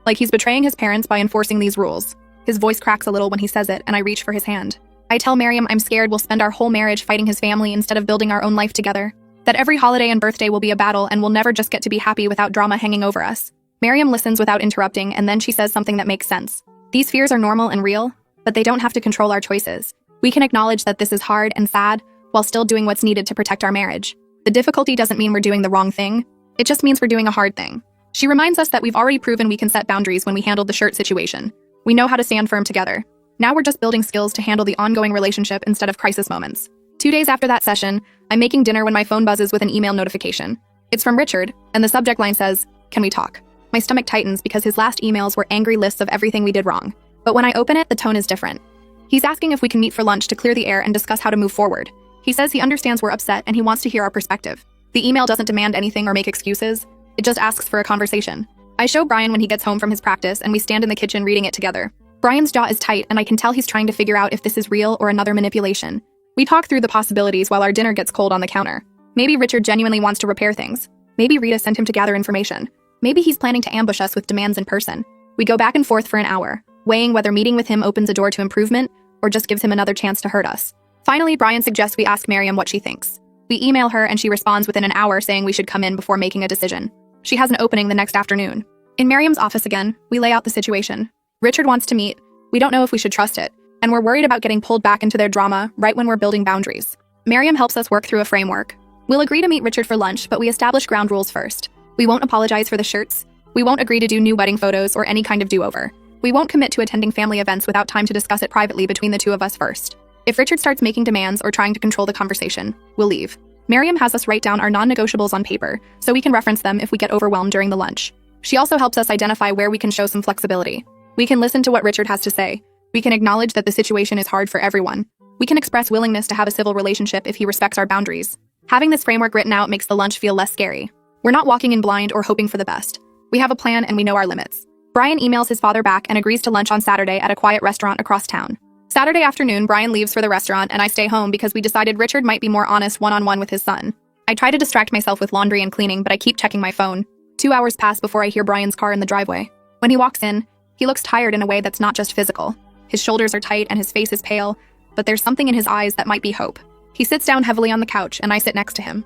A: Like he's betraying his parents by enforcing these rules. His voice cracks a little when he says it, and I reach for his hand. I tell Miriam I'm scared we'll spend our whole marriage fighting his family instead of building our own life together. That every holiday and birthday will be a battle and we'll never just get to be happy without drama hanging over us. Miriam listens without interrupting, and then she says something that makes sense. These fears are normal and real, but they don't have to control our choices. We can acknowledge that this is hard and sad while still doing what's needed to protect our marriage. The difficulty doesn't mean we're doing the wrong thing. It just means we're doing a hard thing. She reminds us that we've already proven we can set boundaries when we handled the shirt situation. We know how to stand firm together. Now we're just building skills to handle the ongoing relationship instead of crisis moments. 2 days after that session, I'm making dinner when my phone buzzes with an email notification. It's from Richard, and the subject line says, "Can we talk?" My stomach tightens because his last emails were angry lists of everything we did wrong. But when I open it, the tone is different. He's asking if we can meet for lunch to clear the air and discuss how to move forward. He says he understands we're upset and he wants to hear our perspective. The email doesn't demand anything or make excuses. It just asks for a conversation. I show Brian when he gets home from his practice and we stand in the kitchen reading it together. Brian's jaw is tight and I can tell he's trying to figure out if this is real or another manipulation. We talk through the possibilities while our dinner gets cold on the counter. Maybe Richard genuinely wants to repair things. Maybe Rita sent him to gather information. Maybe he's planning to ambush us with demands in person. We go back and forth for an hour, weighing whether meeting with him opens a door to improvement or just gives him another chance to hurt us. Finally, Brian suggests we ask Miriam what she thinks. We email her and she responds within an hour saying we should come in before making a decision. She has an opening the next afternoon. In Miriam's office again, we lay out the situation. Richard wants to meet. We don't know if we should trust it, and we're worried about getting pulled back into their drama right when we're building boundaries. Miriam helps us work through a framework. We'll agree to meet Richard for lunch, but we establish ground rules first. We won't apologize for the shirts. We won't agree to do new wedding photos or any kind of do-over. We won't commit to attending family events without time to discuss it privately between the two of us first. If Richard starts making demands or trying to control the conversation, we'll leave. Miriam has us write down our non-negotiables on paper, so we can reference them if we get overwhelmed during the lunch. She also helps us identify where we can show some flexibility. We can listen to what Richard has to say. We can acknowledge that the situation is hard for everyone. We can express willingness to have a civil relationship if he respects our boundaries. Having this framework written out makes the lunch feel less scary. We're not walking in blind or hoping for the best. We have a plan and we know our limits. Brian emails his father back and agrees to lunch on Saturday at a quiet restaurant across town. Saturday afternoon, Brian leaves for the restaurant and I stay home because we decided Richard might be more honest one-on-one with his son. I try to distract myself with laundry and cleaning, but I keep checking my phone. 2 hours pass before I hear Brian's car in the driveway. When he walks in, he looks tired in a way that's not just physical. His shoulders are tight and his face is pale, but there's something in his eyes that might be hope. He sits down heavily on the couch and I sit next to him.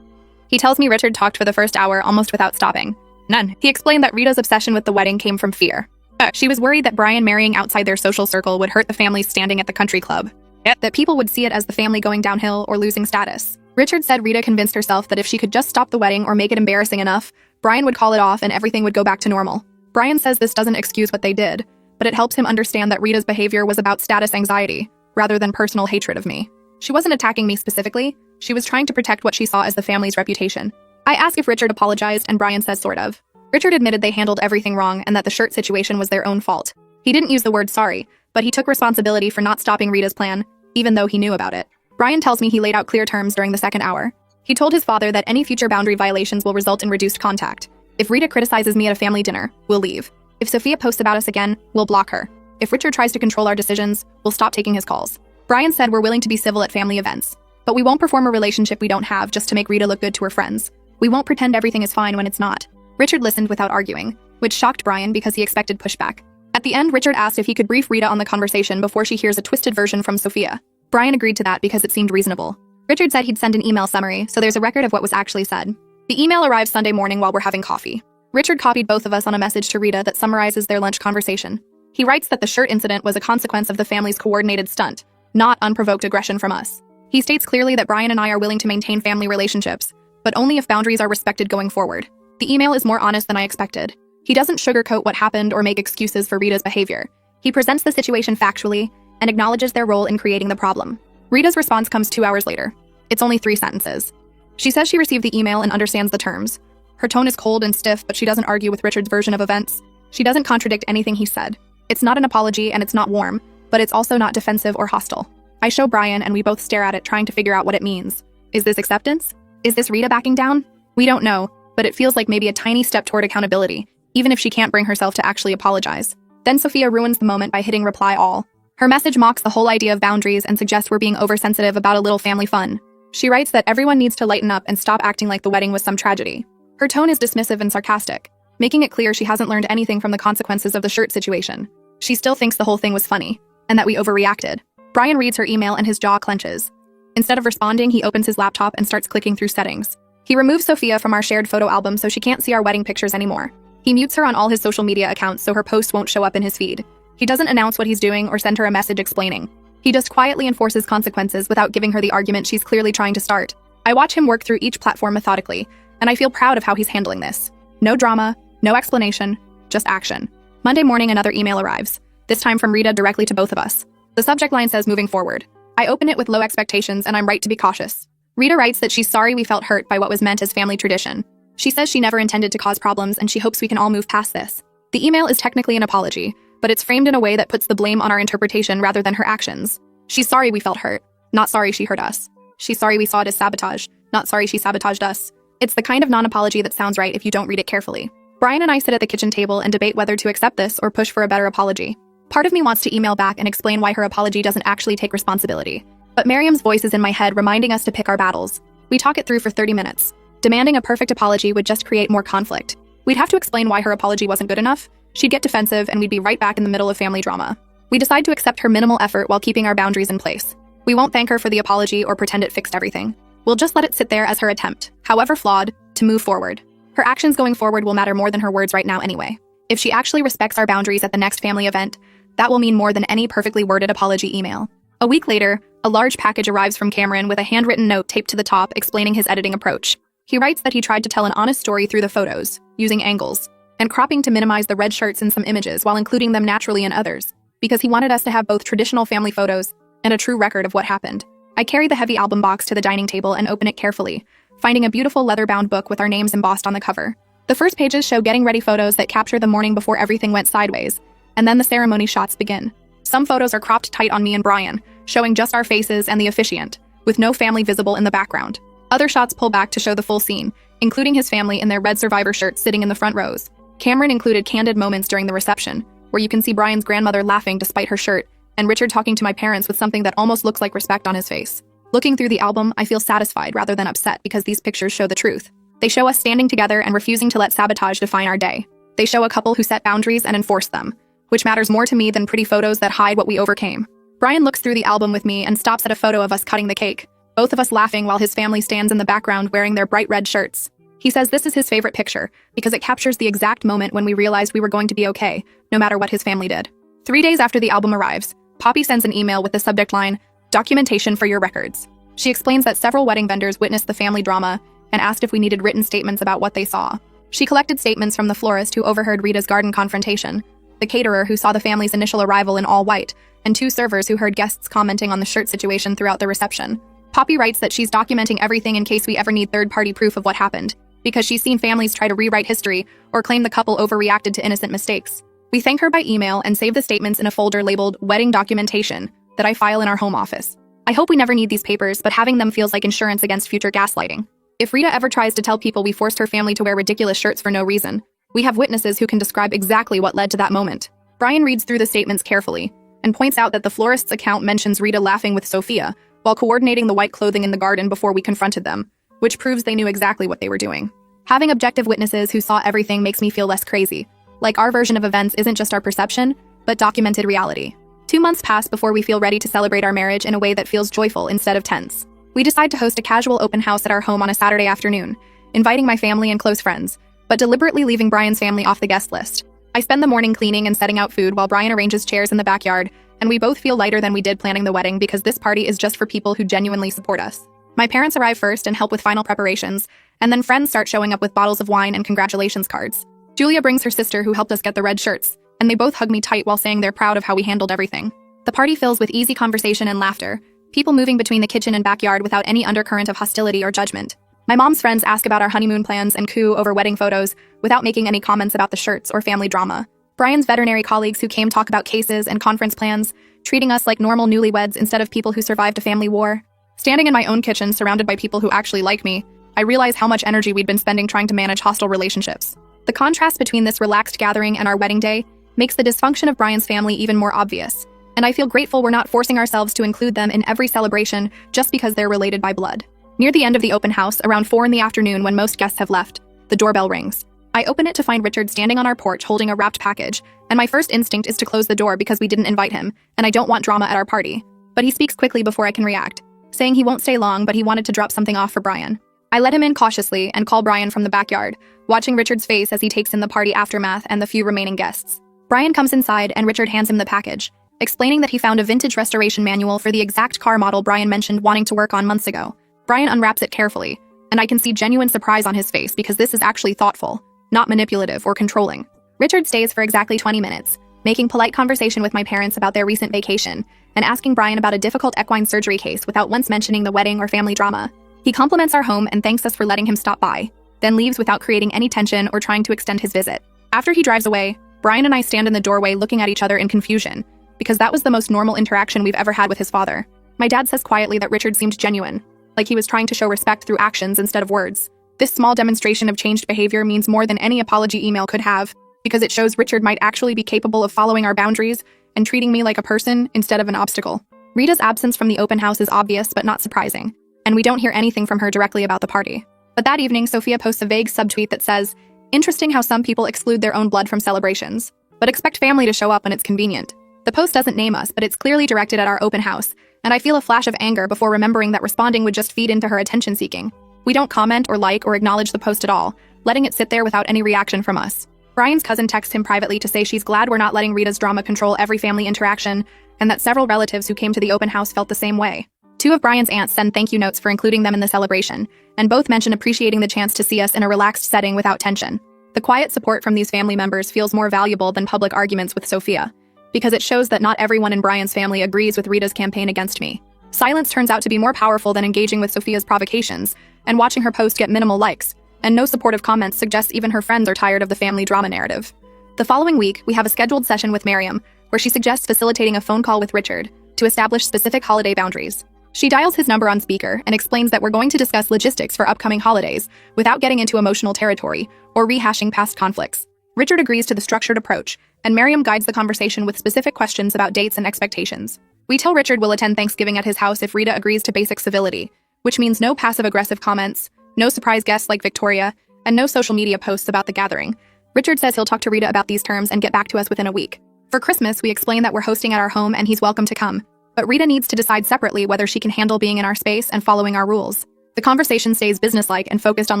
A: He tells me Richard talked for the first hour almost without stopping. None. He explained that Rita's obsession with the wedding came from fear. She was worried that Brian marrying outside their social circle would hurt the family's standing at the country club. That people would see it as the family going downhill or losing status. Richard said Rita convinced herself that if she could just stop the wedding or make it embarrassing enough, Brian would call it off and everything would go back to normal. Brian says this doesn't excuse what they did, but it helps him understand that Rita's behavior was about status anxiety, rather than personal hatred of me. She wasn't attacking me specifically, she was trying to protect what she saw as the family's reputation. I ask if Richard apologized and Brian says sort of. Richard admitted they handled everything wrong and that the shirt situation was their own fault. He didn't use the word sorry, but he took responsibility for not stopping Rita's plan, even though he knew about it. Brian tells me he laid out clear terms during the second hour. He told his father that any future boundary violations will result in reduced contact. If Rita criticizes me at a family dinner, we'll leave. If Sophia posts about us again, we'll block her. If Richard tries to control our decisions, we'll stop taking his calls. Brian said we're willing to be civil at family events, but we won't perform a relationship we don't have just to make Rita look good to her friends. We won't pretend everything is fine when it's not. Richard listened without arguing, which shocked Brian because he expected pushback. At the end, Richard asked if he could brief Rita on the conversation before she hears a twisted version from Sophia. Brian agreed to that because it seemed reasonable. Richard said he'd send an email summary, so there's a record of what was actually said. The email arrives Sunday morning while we're having coffee. Richard copied both of us on a message to Rita that summarizes their lunch conversation. He writes that the shirt incident was a consequence of the family's coordinated stunt, not unprovoked aggression from us. He states clearly that Brian and I are willing to maintain family relationships, but only if boundaries are respected going forward. The email is more honest than I expected. He doesn't sugarcoat what happened or make excuses for Rita's behavior. He presents the situation factually and acknowledges their role in creating the problem. Rita's response comes 2 hours later. It's only 3 sentences. She says she received the email and understands the terms. Her tone is cold and stiff, but she doesn't argue with Richard's version of events. She doesn't contradict anything he said. It's not an apology and it's not warm, but it's also not defensive or hostile. I show Brian and we both stare at it trying to figure out what it means. Is this acceptance? Is this Rita backing down? We don't know, but it feels like maybe a tiny step toward accountability, even if she can't bring herself to actually apologize. Then Sophia ruins the moment by hitting reply all. Her message mocks the whole idea of boundaries and suggests we're being oversensitive about a little family fun. She writes that everyone needs to lighten up and stop acting like the wedding was some tragedy. Her tone is dismissive and sarcastic, making it clear she hasn't learned anything from the consequences of the shirt situation. She still thinks the whole thing was funny, and that we overreacted. Brian reads her email and his jaw clenches. Instead of responding, he opens his laptop and starts clicking through settings. He removes Sophia from our shared photo album so she can't see our wedding pictures anymore. He mutes her on all his social media accounts so her posts won't show up in his feed. He doesn't announce what he's doing or send her a message explaining. He just quietly enforces consequences without giving her the argument she's clearly trying to start. I watch him work through each platform methodically, and I feel proud of how he's handling this. No drama, no explanation, just action. Monday morning, another email arrives, this time from Rita directly to both of us. The subject line says moving forward. I open it with low expectations and I'm right to be cautious. Rita writes that she's sorry we felt hurt by what was meant as family tradition. She says she never intended to cause problems and she hopes we can all move past this. The email is technically an apology, but it's framed in a way that puts the blame on our interpretation rather than her actions. She's sorry we felt hurt, not sorry she hurt us. She's sorry we saw it as sabotage, not sorry she sabotaged us. It's the kind of non-apology that sounds right if you don't read it carefully. Brian and I sit at the kitchen table and debate whether to accept this or push for a better apology. Part of me wants to email back and explain why her apology doesn't actually take responsibility. But Miriam's voice is in my head reminding us to pick our battles. We talk it through for 30 minutes. Demanding a perfect apology would just create more conflict. We'd have to explain why her apology wasn't good enough, she'd get defensive, and we'd be right back in the middle of family drama. We decide to accept her minimal effort while keeping our boundaries in place. We won't thank her for the apology or pretend it fixed everything. We'll just let it sit there as her attempt, however flawed, to move forward. Her actions going forward will matter more than her words right now anyway. If she actually respects our boundaries at the next family event, that will mean more than any perfectly worded apology email. A week later, a large package arrives from Cameron with a handwritten note taped to the top explaining his editing approach. He writes that he tried to tell an honest story through the photos, using angles, and cropping to minimize the red shirts in some images while including them naturally in others, because he wanted us to have both traditional family photos and a true record of what happened. I carry the heavy album box to the dining table and open it carefully, finding a beautiful leather-bound book with our names embossed on the cover. The first pages show getting ready photos that capture the morning before everything went sideways, and then the ceremony shots begin. Some photos are cropped tight on me and Brian, showing just our faces and the officiant, with no family visible in the background. Other shots pull back to show the full scene, including his family in their red Survivor shirts sitting in the front rows. Cameron included candid moments during the reception, where you can see Brian's grandmother laughing despite her shirt, and Richard talking to my parents with something that almost looks like respect on his face. Looking through the album, I feel satisfied rather than upset because these pictures show the truth. They show us standing together and refusing to let sabotage define our day. They show a couple who set boundaries and enforce them, which matters more to me than pretty photos that hide what we overcame. Brian looks through the album with me and stops at a photo of us cutting the cake, both of us laughing while his family stands in the background wearing their bright red shirts. He says this is his favorite picture because it captures the exact moment when we realized we were going to be okay, no matter what his family did. 3 days after the album arrives, Poppy sends an email with the subject line, "Documentation for your records." She explains that several wedding vendors witnessed the family drama and asked if we needed written statements about what they saw. She collected statements from the florist who overheard Rita's garden confrontation, the caterer who saw the family's initial arrival in all white, and 2 servers who heard guests commenting on the shirt situation throughout the reception. Poppy writes that she's documenting everything in case we ever need third-party proof of what happened, because she's seen families try to rewrite history or claim the couple overreacted to innocent mistakes. We thank her by email and save the statements in a folder labeled Wedding Documentation that I file in our home office. I hope we never need these papers, but having them feels like insurance against future gaslighting. If Rita ever tries to tell people we forced her family to wear ridiculous shirts for no reason, we have witnesses who can describe exactly what led to that moment. Brian reads through the statements carefully and points out that the florist's account mentions Rita laughing with Sophia while coordinating the white clothing in the garden before we confronted them, which proves they knew exactly what they were doing. Having objective witnesses who saw everything makes me feel less crazy. Like our version of events isn't just our perception, but documented reality. 2 months pass before we feel ready to celebrate our marriage in a way that feels joyful instead of tense. We decide to host a casual open house at our home on a Saturday afternoon, inviting my family and close friends, but deliberately leaving Brian's family off the guest list. I spend the morning cleaning and setting out food while Brian arranges chairs in the backyard, and we both feel lighter than we did planning the wedding because this party is just for people who genuinely support us. My parents arrive first and help with final preparations, and then friends start showing up with bottles of wine and congratulations cards. Julia brings her sister who helped us get the red shirts, and they both hug me tight while saying they're proud of how we handled everything. The party fills with easy conversation and laughter, people moving between the kitchen and backyard without any undercurrent of hostility or judgment. My mom's friends ask about our honeymoon plans and coo over wedding photos without making any comments about the shirts or family drama. Brian's veterinary colleagues who came talk about cases and conference plans, treating us like normal newlyweds instead of people who survived a family war. Standing in my own kitchen surrounded by people who actually like me, I realize how much energy we'd been spending trying to manage hostile relationships. The contrast between this relaxed gathering and our wedding day makes the dysfunction of Brian's family even more obvious, and I feel grateful we're not forcing ourselves to include them in every celebration just because they're related by blood. Near the end of the open house, around 4 in the afternoon when most guests have left, the doorbell rings. I open it to find Richard standing on our porch holding a wrapped package, and my first instinct is to close the door because we didn't invite him, and I don't want drama at our party. But he speaks quickly before I can react, saying he won't stay long but he wanted to drop something off for Brian. I let him in cautiously and call Brian from the backyard, watching Richard's face as he takes in the party aftermath and the few remaining guests. Brian comes inside and Richard hands him the package, explaining that he found a vintage restoration manual for the exact car model Brian mentioned wanting to work on months ago. Brian unwraps it carefully, and I can see genuine surprise on his face because this is actually thoughtful, not manipulative or controlling. Richard stays for exactly 20 minutes, making polite conversation with my parents about their recent vacation, and asking Brian about a difficult equine surgery case without once mentioning the wedding or family drama. He compliments our home and thanks us for letting him stop by, then leaves without creating any tension or trying to extend his visit. After he drives away, Brian and I stand in the doorway looking at each other in confusion, because that was the most normal interaction we've ever had with his father. My dad says quietly that Richard seemed genuine, like he was trying to show respect through actions instead of words. This small demonstration of changed behavior means more than any apology email could have, because it shows Richard might actually be capable of following our boundaries and treating me like a person instead of an obstacle. Rita's absence from the open house is obvious but not surprising, and we don't hear anything from her directly about the party. But that evening, Sophia posts a vague subtweet that says, "Interesting how some people exclude their own blood from celebrations, but expect family to show up when it's convenient." The post doesn't name us, but it's clearly directed at our open house, and I feel a flash of anger before remembering that responding would just feed into her attention-seeking. We don't comment or like or acknowledge the post at all, letting it sit there without any reaction from us. Brian's cousin texts him privately to say she's glad we're not letting Rita's drama control every family interaction, and that several relatives who came to the open house felt the same way. Two of Brian's aunts send thank you notes for including them in the celebration, and both mention appreciating the chance to see us in a relaxed setting without tension. The quiet support from these family members feels more valuable than public arguments with Sophia, because it shows that not everyone in Brian's family agrees with Rita's campaign against me. Silence turns out to be more powerful than engaging with Sophia's provocations, and watching her post get minimal likes, and no supportive comments suggests even her friends are tired of the family drama narrative. The following week, we have a scheduled session with Miriam, where she suggests facilitating a phone call with Richard to establish specific holiday boundaries. She dials his number on speaker and explains that we're going to discuss logistics for upcoming holidays without getting into emotional territory or rehashing past conflicts. Richard agrees to the structured approach, and Miriam guides the conversation with specific questions about dates and expectations. We tell Richard we'll attend Thanksgiving at his house if Rita agrees to basic civility, which means no passive-aggressive comments, no surprise guests like Victoria, and no social media posts about the gathering. Richard says he'll talk to Rita about these terms and get back to us within a week. For Christmas, we explain that we're hosting at our home and he's welcome to come, but Rita needs to decide separately whether she can handle being in our space and following our rules. The conversation stays businesslike and focused on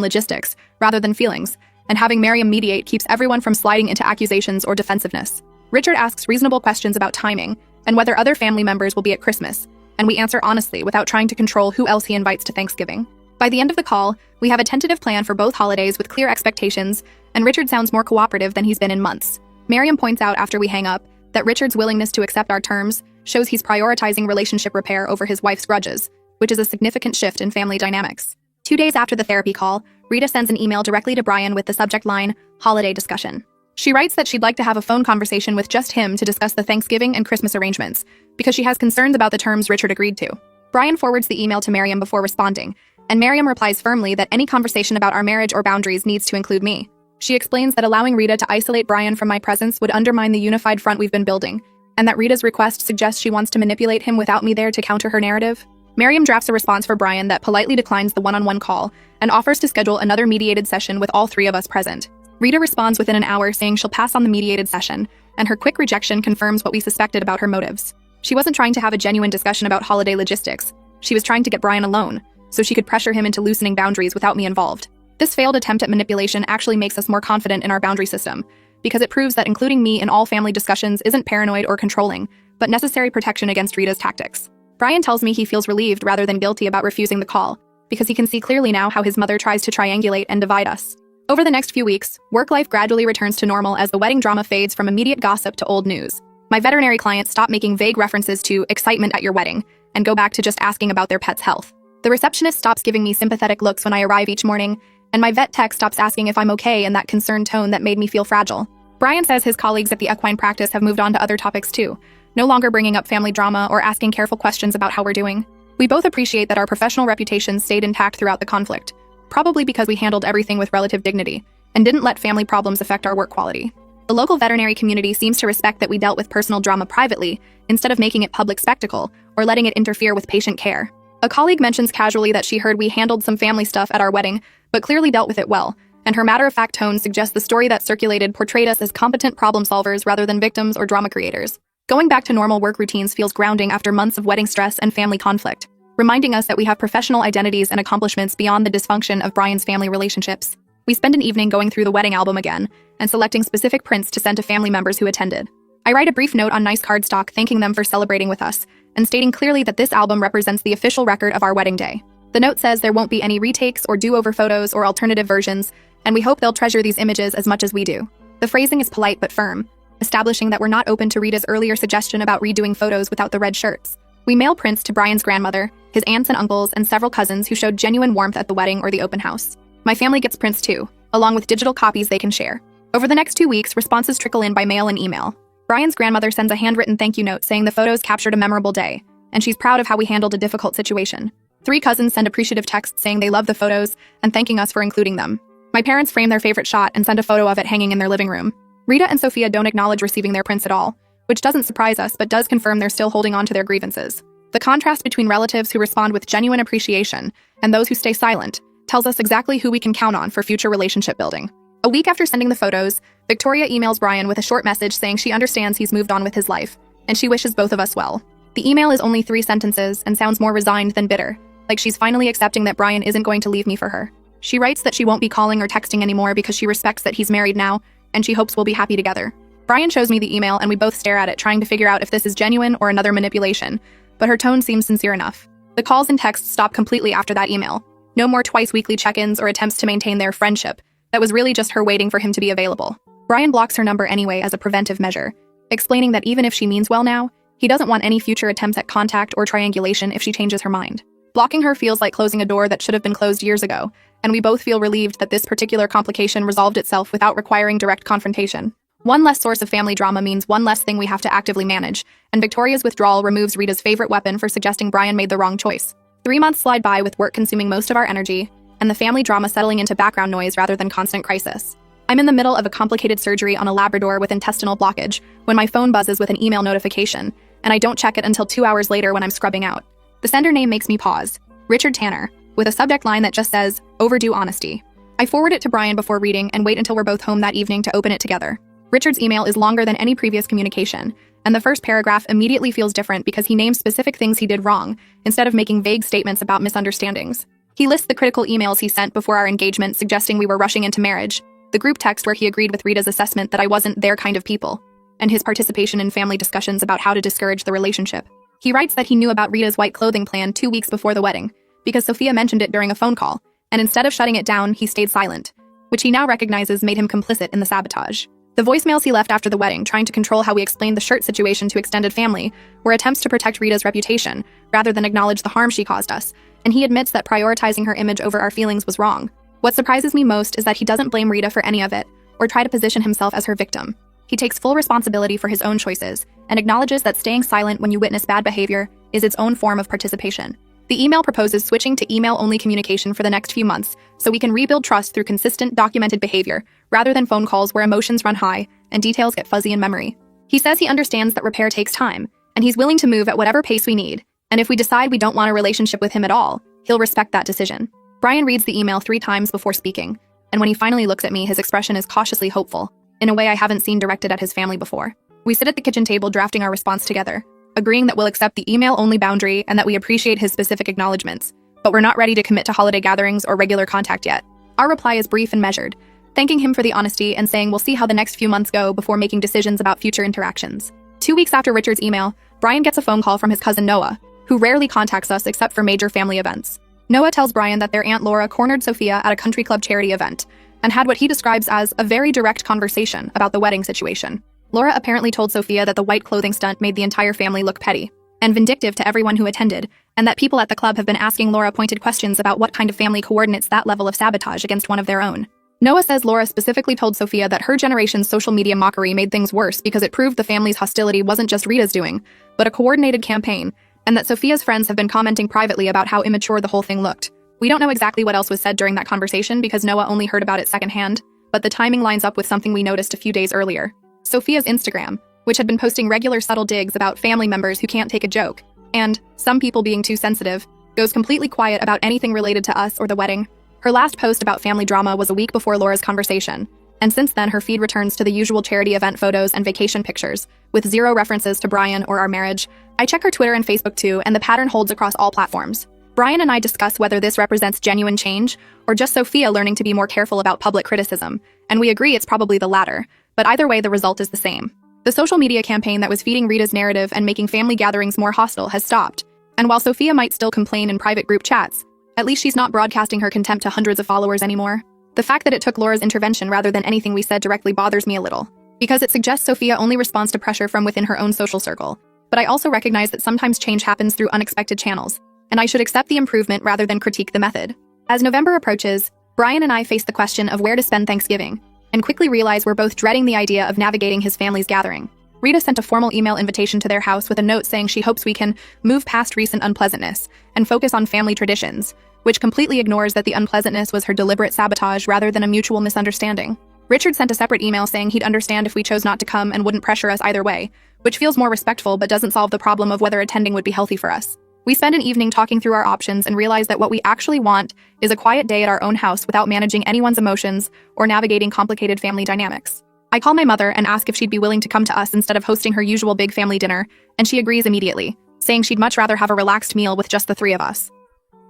A: logistics, rather than feelings, and having Miriam mediate keeps everyone from sliding into accusations or defensiveness. Richard asks reasonable questions about timing and whether other family members will be at Christmas, and we answer honestly without trying to control who else he invites to Thanksgiving. By the end of the call, we have a tentative plan for both holidays with clear expectations, and Richard sounds more cooperative than he's been in months. Miriam points out after we hang up that Richard's willingness to accept our terms shows he's prioritizing relationship repair over his wife's grudges, which is a significant shift in family dynamics. 2 days after the therapy call, Rita sends an email directly to Brian with the subject line, "Holiday Discussion." She writes that she'd like to have a phone conversation with just him to discuss the Thanksgiving and Christmas arrangements, because she has concerns about the terms Richard agreed to. Brian forwards the email to Miriam before responding, and Miriam replies firmly that any conversation about our marriage or boundaries needs to include me. She explains that allowing Rita to isolate Brian from my presence would undermine the unified front we've been building, and that Rita's request suggests she wants to manipulate him without me there to counter her narrative. Miriam drafts a response for Brian that politely declines the one-on-one call and offers to schedule another mediated session with all three of us present. Rita responds within an hour saying she'll pass on the mediated session, and her quick rejection confirms what we suspected about her motives. She wasn't trying to have a genuine discussion about holiday logistics. She was trying to get Brian alone, so she could pressure him into loosening boundaries without me involved. This failed attempt at manipulation actually makes us more confident in our boundary system, because it proves that including me in all family discussions isn't paranoid or controlling, but necessary protection against Rita's tactics. Brian tells me he feels relieved rather than guilty about refusing the call, because he can see clearly now how his mother tries to triangulate and divide us. Over the next few weeks, work life gradually returns to normal as the wedding drama fades from immediate gossip to old news. My veterinary clients stop making vague references to excitement at your wedding and go back to just asking about their pet's health. The receptionist stops giving me sympathetic looks when I arrive each morning, and my vet tech stops asking if I'm okay in that concerned tone that made me feel fragile. Brian says his colleagues at the equine practice have moved on to other topics too, no longer bringing up family drama or asking careful questions about how we're doing. We both appreciate that our professional reputations stayed intact throughout the conflict, probably because we handled everything with relative dignity and didn't let family problems affect our work quality. The local veterinary community seems to respect that we dealt with personal drama privately instead of making it public spectacle or letting it interfere with patient care. A colleague mentions casually that she heard we handled some family stuff at our wedding, but clearly dealt with it well, and her matter-of-fact tone suggests the story that circulated portrayed us as competent problem solvers rather than victims or drama creators. Going back to normal work routines feels grounding after months of wedding stress and family conflict, reminding us that we have professional identities and accomplishments beyond the dysfunction of Brian's family relationships. We spend an evening going through the wedding album again and selecting specific prints to send to family members who attended. I write a brief note on nice cardstock thanking them for celebrating with us and stating clearly that this album represents the official record of our wedding day. The note says there won't be any retakes or do-over photos or alternative versions, and we hope they'll treasure these images as much as we do. The phrasing is polite but firm, establishing that we're not open to Rita's earlier suggestion about redoing photos without the red shirts. We mail prints to Brian's grandmother, his aunts and uncles, and several cousins who showed genuine warmth at the wedding or the open house. My family gets prints too, along with digital copies they can share. Over the next 2 weeks, responses trickle in by mail and email. Brian's grandmother sends a handwritten thank you note saying the photos captured a memorable day, and she's proud of how we handled a difficult situation. 3 cousins send appreciative texts saying they love the photos and thanking us for including them. My parents frame their favorite shot and send a photo of it hanging in their living room. Rita and Sophia don't acknowledge receiving their prints at all, which doesn't surprise us but does confirm they're still holding on to their grievances. The contrast between relatives who respond with genuine appreciation and those who stay silent tells us exactly who we can count on for future relationship building. A week after sending the photos, Victoria emails Brian with a short message saying she understands he's moved on with his life, and she wishes both of us well. The email is only 3 sentences and sounds more resigned than bitter, like she's finally accepting that Brian isn't going to leave me for her. She writes that she won't be calling or texting anymore because she respects that he's married now, and she hopes we'll be happy together. Brian shows me the email and we both stare at it, trying to figure out if this is genuine or another manipulation, but her tone seems sincere enough. The calls and texts stop completely after that email. No more twice-weekly check-ins or attempts to maintain their friendship. That was really just her waiting for him to be available. Brian blocks her number anyway as a preventive measure, explaining that even if she means well now, he doesn't want any future attempts at contact or triangulation if she changes her mind. Blocking her feels like closing a door that should have been closed years ago, and we both feel relieved that this particular complication resolved itself without requiring direct confrontation. One less source of family drama means one less thing we have to actively manage, and Victoria's withdrawal removes Rita's favorite weapon for suggesting Brian made the wrong choice. 3 months slide by with work consuming most of our energy, and the family drama settling into background noise rather than constant crisis. I'm in the middle of a complicated surgery on a Labrador with intestinal blockage when my phone buzzes with an email notification, and I don't check it until 2 hours later when I'm scrubbing out. The sender name makes me pause. Richard Tanner, with a subject line that just says, "Overdue honesty." I forward it to Brian before reading and wait until we're both home that evening to open it together. Richard's email is longer than any previous communication, and the first paragraph immediately feels different because he names specific things he did wrong, instead of making vague statements about misunderstandings. He lists the critical emails he sent before our engagement suggesting we were rushing into marriage, the group text where he agreed with Rita's assessment that I wasn't their kind of people, and his participation in family discussions about how to discourage the relationship. He writes that he knew about Rita's white clothing plan 2 weeks before the wedding, because Sophia mentioned it during a phone call, and instead of shutting it down, he stayed silent, which he now recognizes made him complicit in the sabotage. The voicemails he left after the wedding, trying to control how we explained the shirt situation to extended family, were attempts to protect Rita's reputation, rather than acknowledge the harm she caused us, and he admits that prioritizing her image over our feelings was wrong. What surprises me most is that he doesn't blame Rita for any of it, or try to position himself as her victim. He takes full responsibility for his own choices, and acknowledges that staying silent when you witness bad behavior is its own form of participation. The email proposes switching to email-only communication for the next few months, so we can rebuild trust through consistent, documented behavior, rather than phone calls where emotions run high and details get fuzzy in memory. He says he understands that repair takes time, and he's willing to move at whatever pace we need, and if we decide we don't want a relationship with him at all, he'll respect that decision. Brian reads the email 3 times before speaking, and when he finally looks at me, his expression is cautiously hopeful, in a way I haven't seen directed at his family before. We sit at the kitchen table drafting our response together, agreeing that we'll accept the email-only boundary and that we appreciate his specific acknowledgments, but we're not ready to commit to holiday gatherings or regular contact yet. Our reply is brief and measured, thanking him for the honesty and saying we'll see how the next few months go before making decisions about future interactions. 2 weeks after Richard's email, Brian gets a phone call from his cousin Noah, who rarely contacts us except for major family events. Noah tells Brian that their Aunt Laura cornered Sophia at a country club charity event, and had what he describes as a very direct conversation about the wedding situation. Laura apparently told Sophia that the white clothing stunt made the entire family look petty and vindictive to everyone who attended, and that people at the club have been asking Laura pointed questions about what kind of family coordinates that level of sabotage against one of their own. Noah says Laura specifically told Sophia that her generation's social media mockery made things worse because it proved the family's hostility wasn't just Rita's doing, but a coordinated campaign, and that Sophia's friends have been commenting privately about how immature the whole thing looked. We don't know exactly what else was said during that conversation because Noah only heard about it secondhand, but the timing lines up with something we noticed a few days earlier. Sophia's Instagram, which had been posting regular subtle digs about family members who can't take a joke, and some people being too sensitive, goes completely quiet about anything related to us or the wedding. Her last post about family drama was a week before Laura's conversation, and since then her feed returns to the usual charity event photos and vacation pictures, with 0 references to Brian or our marriage. I check her Twitter and Facebook too, and the pattern holds across all platforms. Brian and I discuss whether this represents genuine change, or just Sophia learning to be more careful about public criticism, and we agree it's probably the latter, but either way the result is the same. The social media campaign that was feeding Rita's narrative and making family gatherings more hostile has stopped, and while Sophia might still complain in private group chats, at least she's not broadcasting her contempt to hundreds of followers anymore. The fact that it took Laura's intervention rather than anything we said directly bothers me a little, because it suggests Sophia only responds to pressure from within her own social circle. But I also recognize that sometimes change happens through unexpected channels, and I should accept the improvement rather than critique the method. As November approaches, Brian and I face the question of where to spend Thanksgiving, and quickly realize we're both dreading the idea of navigating his family's gathering. Rita sent a formal email invitation to their house with a note saying she hopes we can move past recent unpleasantness and focus on family traditions, which completely ignores that the unpleasantness was her deliberate sabotage rather than a mutual misunderstanding. Richard sent a separate email saying he'd understand if we chose not to come and wouldn't pressure us either way, which feels more respectful but doesn't solve the problem of whether attending would be healthy for us. We spend an evening talking through our options and realize that what we actually want is a quiet day at our own house without managing anyone's emotions or navigating complicated family dynamics. I call my mother and ask if she'd be willing to come to us instead of hosting her usual big family dinner, and she agrees immediately, saying she'd much rather have a relaxed meal with just the three of us.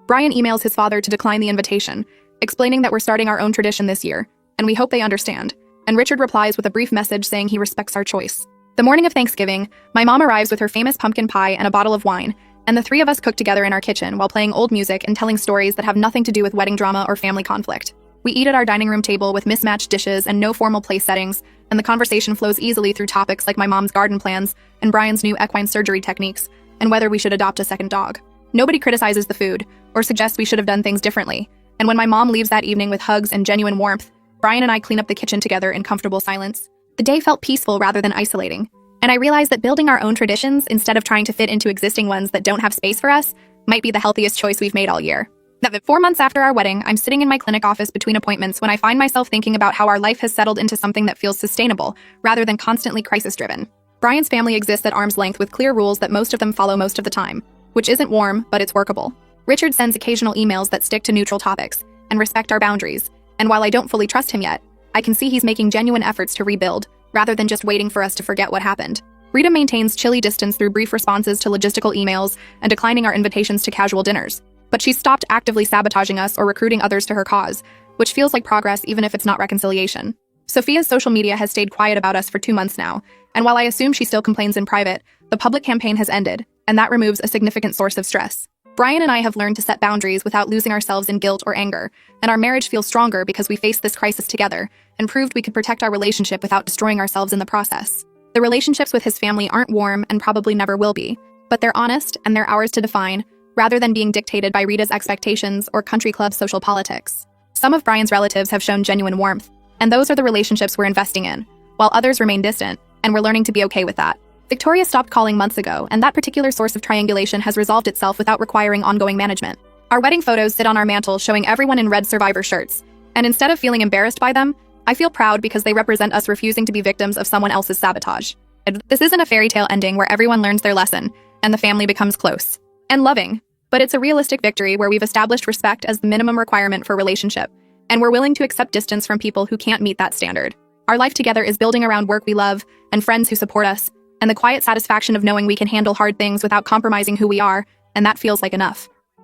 A: Brian emails his father to decline the invitation, explaining that we're starting our own tradition this year, and we hope they understand. And Richard replies with a brief message saying he respects our choice. The morning of Thanksgiving, my mom arrives with her famous pumpkin pie and a bottle of wine, and the three of us cook together in our kitchen while playing old music and telling stories that have nothing to do with wedding drama or family conflict. We eat at our dining room table with mismatched dishes and no formal place settings, and the conversation flows easily through topics like my mom's garden plans and Brian's new equine surgery techniques, and whether we should adopt a second dog. Nobody criticizes the food or suggests we should have done things differently, and when my mom leaves that evening with hugs and genuine warmth, Brian and I clean up the kitchen together in comfortable silence. The day felt peaceful rather than isolating, and I realized that building our own traditions instead of trying to fit into existing ones that don't have space for us might be the healthiest choice we've made all year. 4 months after our wedding, I'm sitting in my clinic office between appointments when I find myself thinking about how our life has settled into something that feels sustainable rather than constantly crisis-driven. Brian's family exists at arm's length with clear rules that most of them follow most of the time, which isn't warm, but it's workable. Richard sends occasional emails that stick to neutral topics and respect our boundaries, and while I don't fully trust him yet, I can see he's making genuine efforts to rebuild, rather than just waiting for us to forget what happened. Rita maintains chilly distance through brief responses to logistical emails and declining our invitations to casual dinners. But she's stopped actively sabotaging us or recruiting others to her cause, which feels like progress even if it's not reconciliation. Sophia's social media has stayed quiet about us for 2 months now, and while I assume she still complains in private, the public campaign has ended, and that removes a significant source of stress. Brian and I have learned to set boundaries without losing ourselves in guilt or anger, and our marriage feels stronger because we faced this crisis together and proved we could protect our relationship without destroying ourselves in the process. The relationships with his family aren't warm and probably never will be, but they're honest and they're ours to define, rather than being dictated by Rita's expectations or country club social politics. Some of Brian's relatives have shown genuine warmth, and those are the relationships we're investing in, while others remain distant, and we're learning to be okay with that. Victoria stopped calling months ago, and that particular source of triangulation has resolved itself without requiring ongoing management. Our wedding photos sit on our mantle showing everyone in red Survivor shirts, and instead of feeling embarrassed by them, I feel proud because they represent us refusing to be victims of someone else's sabotage. This isn't a fairy tale ending where everyone learns their lesson, and the family becomes close and loving, but it's a realistic victory where we've established respect as the minimum requirement for relationship, and we're willing to accept distance from people who can't meet that standard. Our life together is building around work we love and friends who support us, and the quiet satisfaction of knowing we can handle hard things without compromising who we are, and that feels like enough.